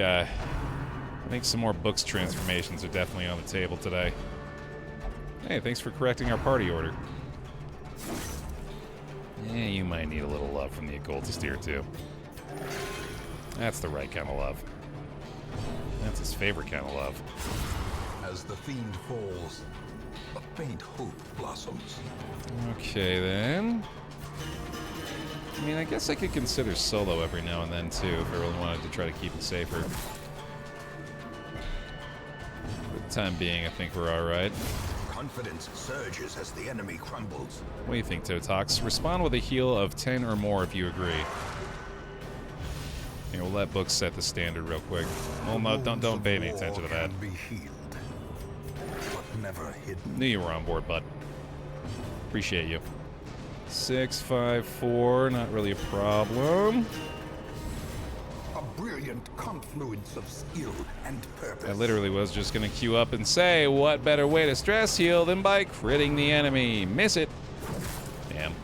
some more books transformations are definitely on the table today. Hey, thanks for correcting our party order. Yeah, you might need a little love from the occultist here, too. That's the right kind of love. That's his favorite kind of love. As the fiend falls, a faint hope blossoms. Okay, then. I mean, I guess I could consider solo every now and then, too, if I really wanted to try to keep it safer. For the time being, I think we're alright. Confidence surges as the enemy crumbles. What do you think, Totox? Respond with a heal of 10 or more if you agree. Here, we'll let books set the standard real quick. Well, no, don't pay any attention to that. Be healed, but never hidden. Knew you were on board, bud. Appreciate you. 6, 5, 4, not really a problem. A brilliant confluence of skill and purpose. I literally was just gonna queue up and say, what better way to stress heal than by critting the enemy? Miss it. Damn.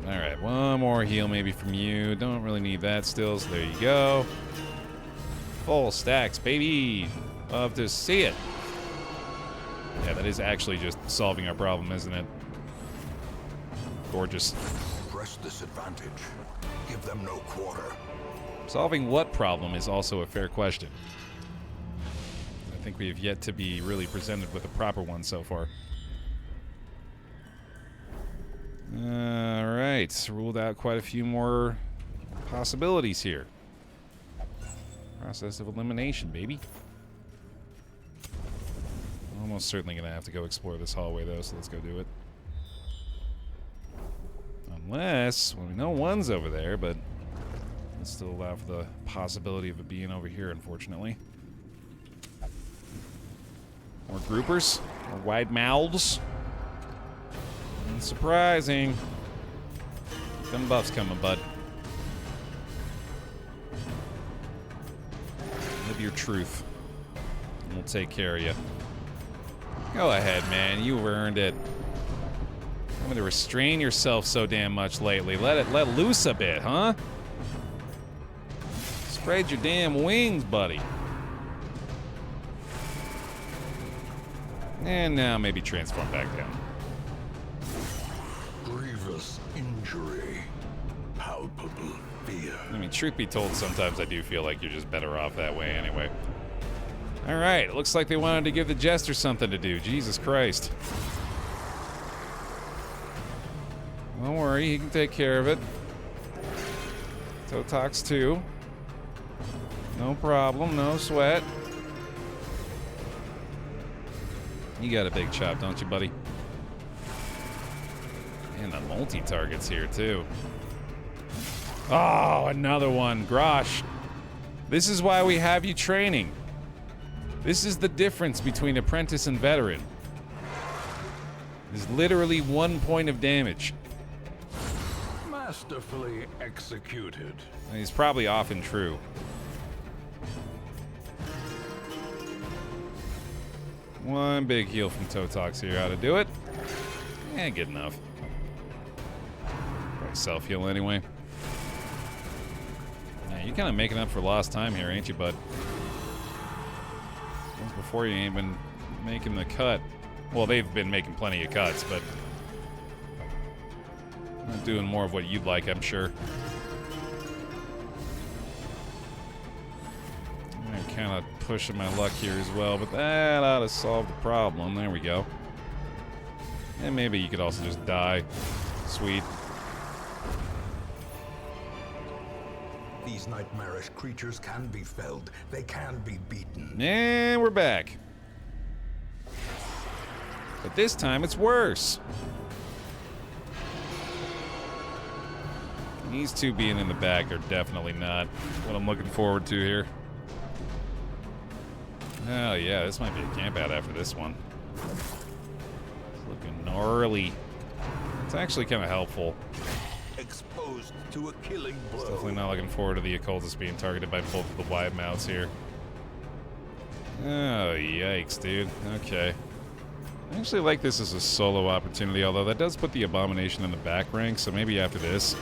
Alright. One more heal maybe from you. Don't really need that still, so there you go. Full stacks, baby. Love to see it. Yeah, that is actually just solving our problem, isn't it? Gorgeous. Press disadvantage. Give them no quarter. Solving what problem is also a fair question. I think we have yet to be really presented with a proper one so far. Alright, ruled out quite a few more possibilities here. Process of elimination, baby. Almost certainly gonna have to go explore this hallway though, so let's go do it. Unless, well, we know one's over there, but let's still allow for the possibility of it being over here, unfortunately. More groupers, more wide mouths. Unsurprising. Keep them buffs coming, bud. Live your truth, and we'll take care of you. Go ahead, man. You earned it. I'm going to restrain yourself so damn much lately. Let loose a bit, huh? Spread your damn wings, buddy. And now maybe transform back down. Grievous injury. Palpable fear. I mean, truth be told, sometimes I do feel like you're just better off that way anyway. Alright, it looks like they wanted to give the Jester something to do. Jesus Christ. Don't worry, he can take care of it. Totox too. No problem, no sweat. You got a big chop, don't you, buddy? And the multi-targets here, too. Oh, another one. Grosh. This is why we have you training. This is the difference between apprentice and veteran. There's literally 1 point of damage. Masterfully executed. And he's probably often true. One big heal from Totox here ought to do it. Good enough. Probably self-heal anyway. Yeah, you're kind of making up for lost time here, ain't you, bud? Once before you ain't been making the cut. Well, they've been making plenty of cuts, but not doing more of what you'd like, I'm sure. I'm kind of pushing my luck here as well, but that ought to solve the problem. There we go. And maybe you could also just die. Sweet. These nightmarish creatures can be felled. They can be beaten. And we're back. But this time it's worse. These two being in the back are definitely not what I'm looking forward to here. Oh yeah, this might be a camp out after this one. It's looking gnarly. It's actually kind of helpful. Exposed to a killing blow. Definitely not looking forward to the occultist being targeted by both of the wide mouths here. Oh, yikes, dude. Okay. I actually like this as a solo opportunity, although that does put the Abomination in the back rank, so maybe after this,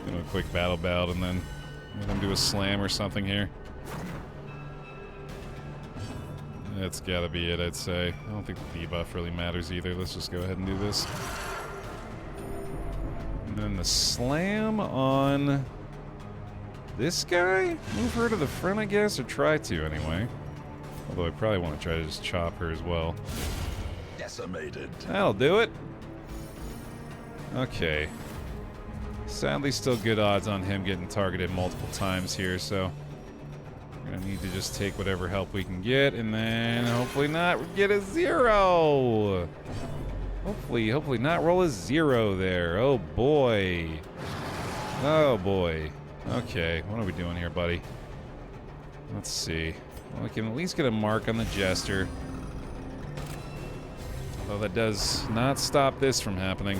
a quick battle bout and then let him do a slam or something here. That's gotta be it, I'd say. I don't think the debuff really matters either. Let's just go ahead and do this. And then the slam on this guy? Move her to the front, I guess, or try to anyway. Although I probably want to try to just chop her as well. Decimated. That'll do it. Okay. Sadly, still good odds on him getting targeted multiple times here, so we're gonna need to just take whatever help we can get, and then hopefully not get a 0. Hopefully not roll a 0 there. Oh boy. Oh boy. Okay, what are we doing here, buddy? Let's see. Well, we can at least get a mark on the Jester. Although that does not stop this from happening.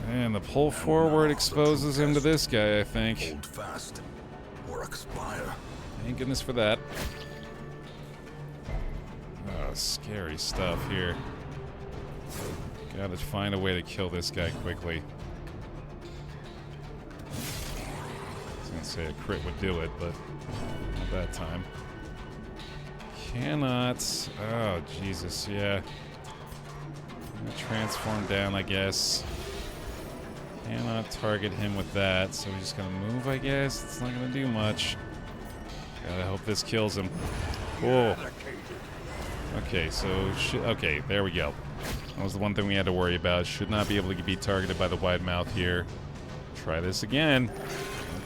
And the pull forward exposes him to this guy, I think. Hold fast or expire. Thank goodness for that. Oh, scary stuff here. Gotta find a way to kill this guy quickly. I was gonna say a crit would do it, but not that time. Cannot. Oh, Jesus, yeah. I'm gonna transform down, I guess. Cannot target him with that, so we're just gonna move, I guess. It's not gonna do much. Gotta hope this kills him. Whoa. Okay, so... okay, there we go. That was the one thing we had to worry about. Should not be able to be targeted by the wide mouth here. Try this again.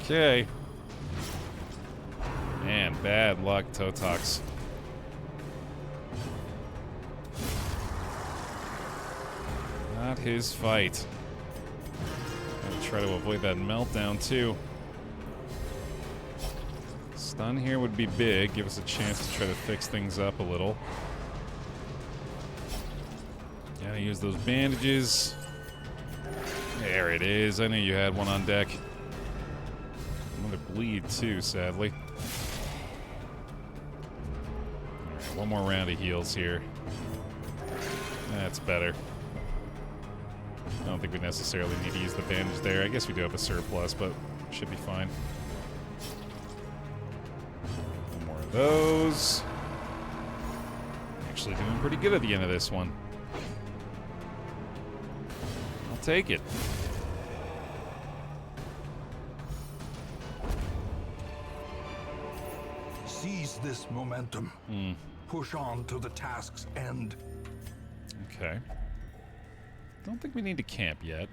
Okay. Man, bad luck, Totox. Not his fight. Gotta try to avoid that meltdown, too. Stun here would be big. Give us a chance to try to fix things up a little. Gotta use those bandages. There it is. I knew you had one on deck. I'm gonna bleed too, sadly. Alright, one more round of heals here. That's better. I don't think we necessarily need to use the bandage there. I guess we do have a surplus, but should be fine. One more of those. Actually doing pretty good at the end of this one. I'll take it. Seize this momentum. Push on to the task's end. Okay. Don't think we need to camp yet.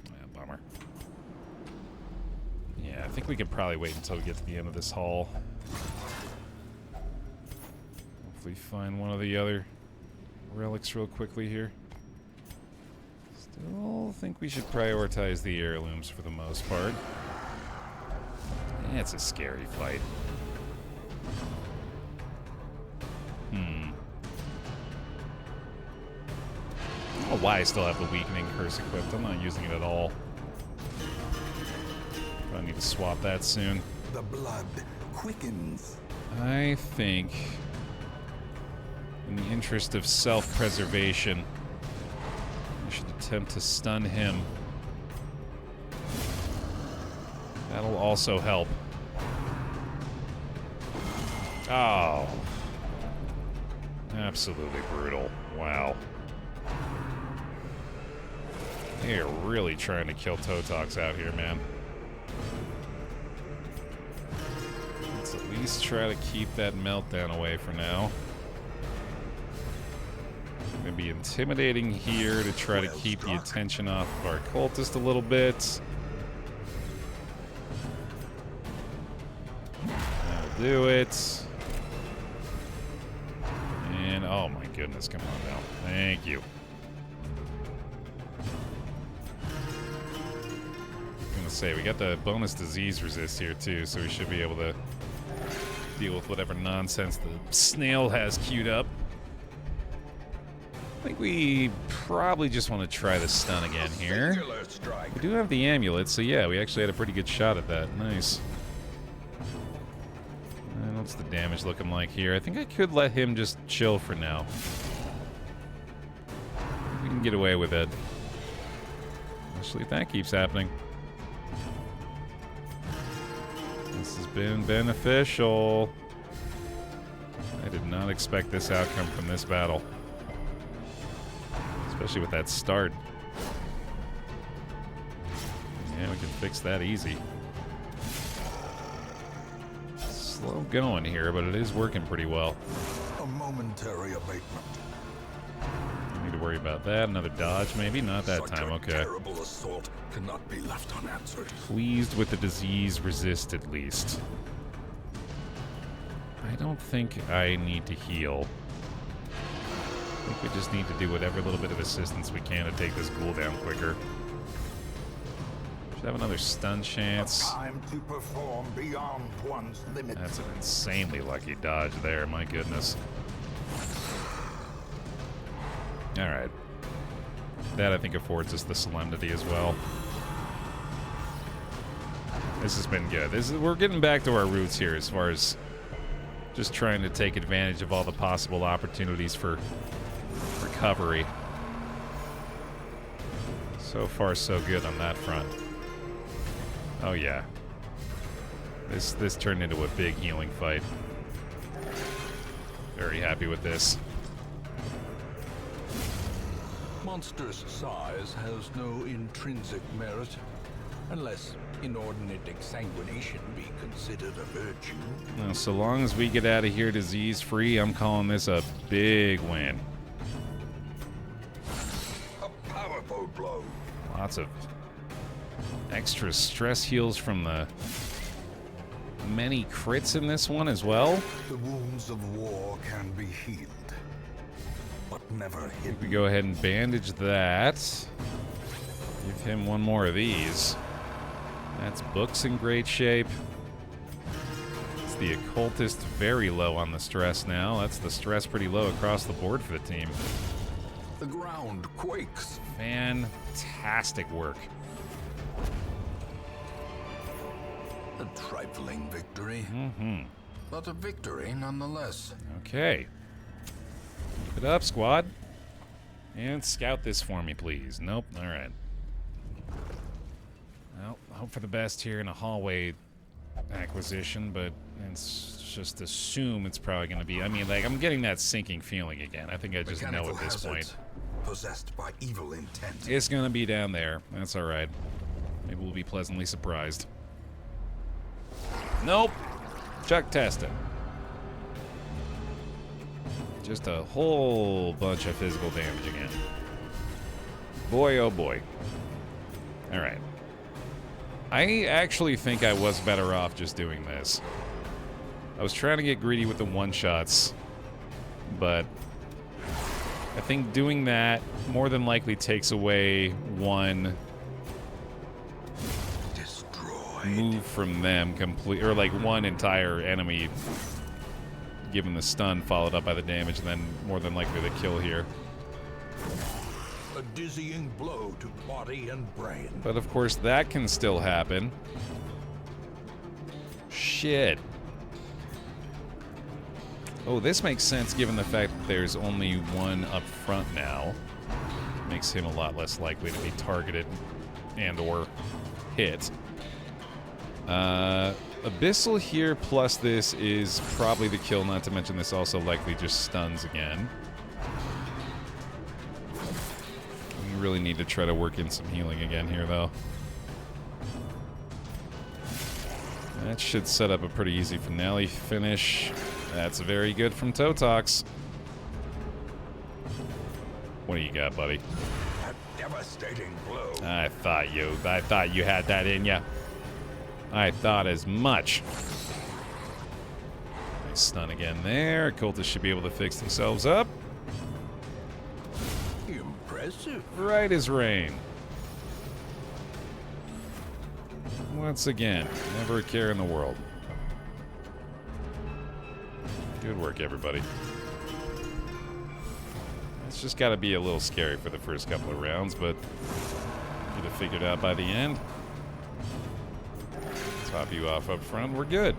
Yeah, bummer. Yeah, I think we could probably wait until we get to the end of this haul. Hopefully find one of the other relics real quickly here. Still think we should prioritize the heirlooms for the most part. Yeah, it's a scary fight. I don't know why I still have the weakening curse equipped. I'm not using it at all. I need to swap that soon. The blood quickens. I think, in the interest of self-preservation, we should attempt to stun him. That'll also help. Oh. Absolutely brutal. Wow. They are really trying to kill Totox out here, man. Let's at least try to keep that meltdown away for now. I'm going to be intimidating here to try to keep the attention off of our cultist a little bit. That'll do it. And, oh my goodness, come on now. Thank you. Say we got the bonus disease resist here too, so we should be able to deal with whatever nonsense the snail has queued up. I think we probably just want to try the stun again here. We do have the amulet, so yeah, we actually had a pretty good shot at that. Nice. And what's the damage looking like here? I think I could let him just chill for now. We can get away with it. Actually, if that keeps happening. This has been beneficial. I did not expect this outcome from this battle. Especially with that start. Yeah, we can fix that easy. Slow going here, but it is working pretty well. A momentary abatement. Don't need to worry about that. Another dodge, maybe? Not that Such time, a okay. terrible assault cannot be left unanswered. Pleased with the disease resist, at least. I don't think I need to heal. I think we just need to do whatever little bit of assistance we can to take this ghoul down quicker. Should have another stun chance. Time to perform beyond one's limits. That's an insanely lucky dodge there, my goodness. Alright. That, I think, affords us the solemnity as well. This has been good. We're getting back to our roots here as far as just trying to take advantage of all the possible opportunities for recovery. So far, so good on that front. Oh, yeah. This turned into a big healing fight. Very happy with this. Monstrous size has no intrinsic merit, unless inordinate exsanguination be considered a virtue. Now, so long as we get out of here disease-free, I'm calling this a big win. A powerful blow. Lots of extra stress heals from the many crits in this one as well. The wounds of war can be healed, but never hidden. We go ahead and bandage that. Give him one more of these. That's Book's in great shape. It's the Occultist very low on the stress now. That's the stress pretty low across the board for the team. The ground quakes. Fantastic work. A trifling victory, but a victory nonetheless. Okay. Keep it up, squad. And scout this for me, please. Nope. All right. Well, hope for the best here in a hallway acquisition, but it's just assume it's probably going to be. I mean, like, I'm getting that sinking feeling again. I think I just know at this point. Possessed by evil intent. It's going to be down there. That's all right. Maybe we'll be pleasantly surprised. Nope. Chuck test it. Just a whole bunch of physical damage again. Boy, oh boy. All right. I actually think I was better off just doing this. I was trying to get greedy with the one-shots, but I think doing that more than likely takes away one move from them complete, or like one entire enemy given the stun followed up by the damage, and then more than likely the kill here. A dizzying blow to body and brain. But of course that can still happen. Shit. Oh, this makes sense given the fact that there's only one up front now. Makes him a lot less likely to be targeted and or hit. Abyssal here plus this is probably the kill, not to mention this also likely just stuns again. We really need to try to work in some healing again here, though. That should set up a pretty easy finale finish. That's very good from Totox. What do you got, buddy? A devastating blow. I thought you had that in ya. I thought as much. Nice stun again there. Cultists should be able to fix themselves up. Impressive. Right as rain. Once again, never a care in the world. Good work, everybody. It's just got to be a little scary for the first couple of rounds, but get it figured out by the end. Top you off up front. We're good.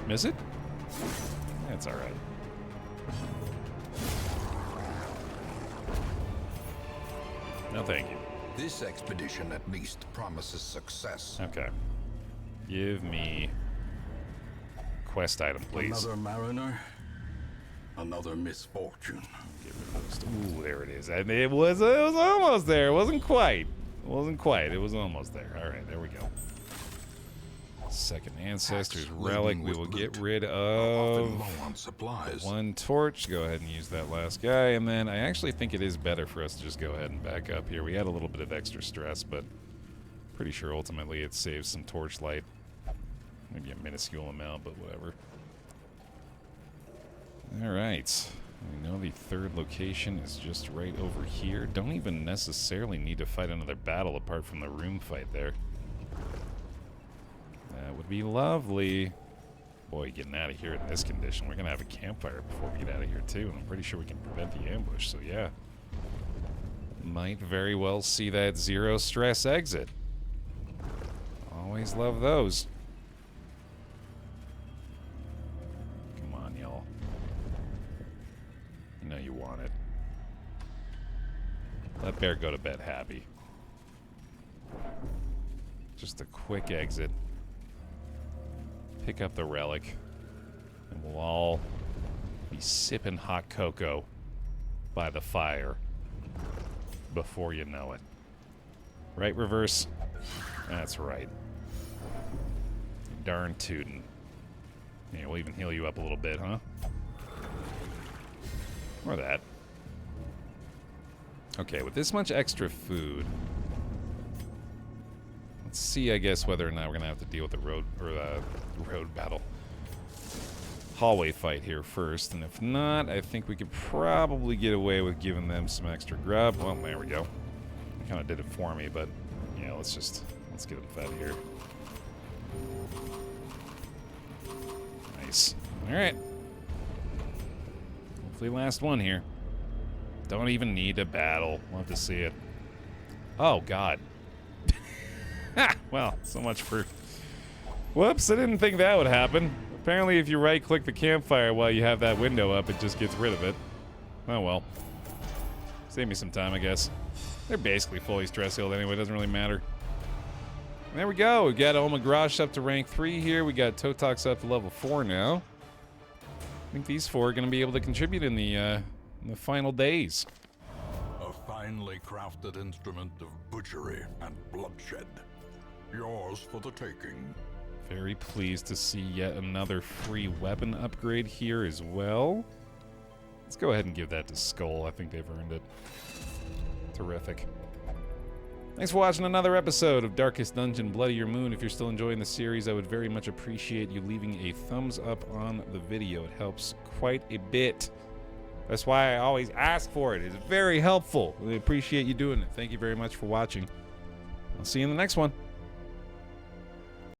Miss it? That's all right. No, thank you. This expedition at least promises success. Okay. Give me quest item, please. Another mariner, another misfortune. Ooh, there it is. And it was almost there. It wasn't quite. It wasn't quite. It was almost there. All right, there we go. Second Ancestor's Relic. We will get rid of one torch. Go ahead and use that last guy. And then I actually think it is better for us to just go ahead and back up here. We had a little bit of extra stress, but pretty sure ultimately it saves some torchlight. Maybe a minuscule amount, but whatever. All right. We know the third location is just right over here. Don't even necessarily need to fight another battle apart from the room fight there. That would be lovely. Boy, getting out of here in this condition. We're going to have a campfire before we get out of here, too. And I'm pretty sure we can prevent the ambush, so yeah. Might very well see that zero stress exit. Always love those. Come on, y'all. You know you want it. Let Baer go to bed happy. Just a quick exit. Pick up the relic, and we'll all be sipping hot cocoa by the fire before you know it. Right, Reverse? That's right. Darn tootin'. Yeah, we'll even heal you up a little bit, huh? Or that. Okay, with this much extra food, let's see, I guess, whether or not we're gonna have to deal with the road battle. Hallway fight here first, and if not, I think we could probably get away with giving them some extra grub. Well, there we go. Kind of did it for me, but yeah, let's get them fed here. Nice. All right. Hopefully, last one here. Don't even need a battle. We'll have to see it. Oh God. Well, so much for. Whoops! I didn't think that would happen. Apparently, if you right-click the campfire while you have that window up, it just gets rid of it. Oh well. Save me some time, I guess. They're basically fully stress healed anyway, doesn't really matter. And there we go. We got Omagrash up to rank 3 here. We got Totox up to level 4 now. I think these 4 are going to be able to contribute in the final days. A finely crafted instrument of butchery and bloodshed. Yours for the taking. Very pleased to see yet another free weapon upgrade here as well. Let's go ahead and give that to Skull. I think they've earned it. Terrific. Thanks for watching another episode of Darkest Dungeon, Bloodier Moon. If you're still enjoying the series, I would very much appreciate you leaving a thumbs up on the video. It helps quite a bit. That's why I always ask for it. It's very helpful. We appreciate you doing it. Thank you very much for watching. I'll see you in the next one.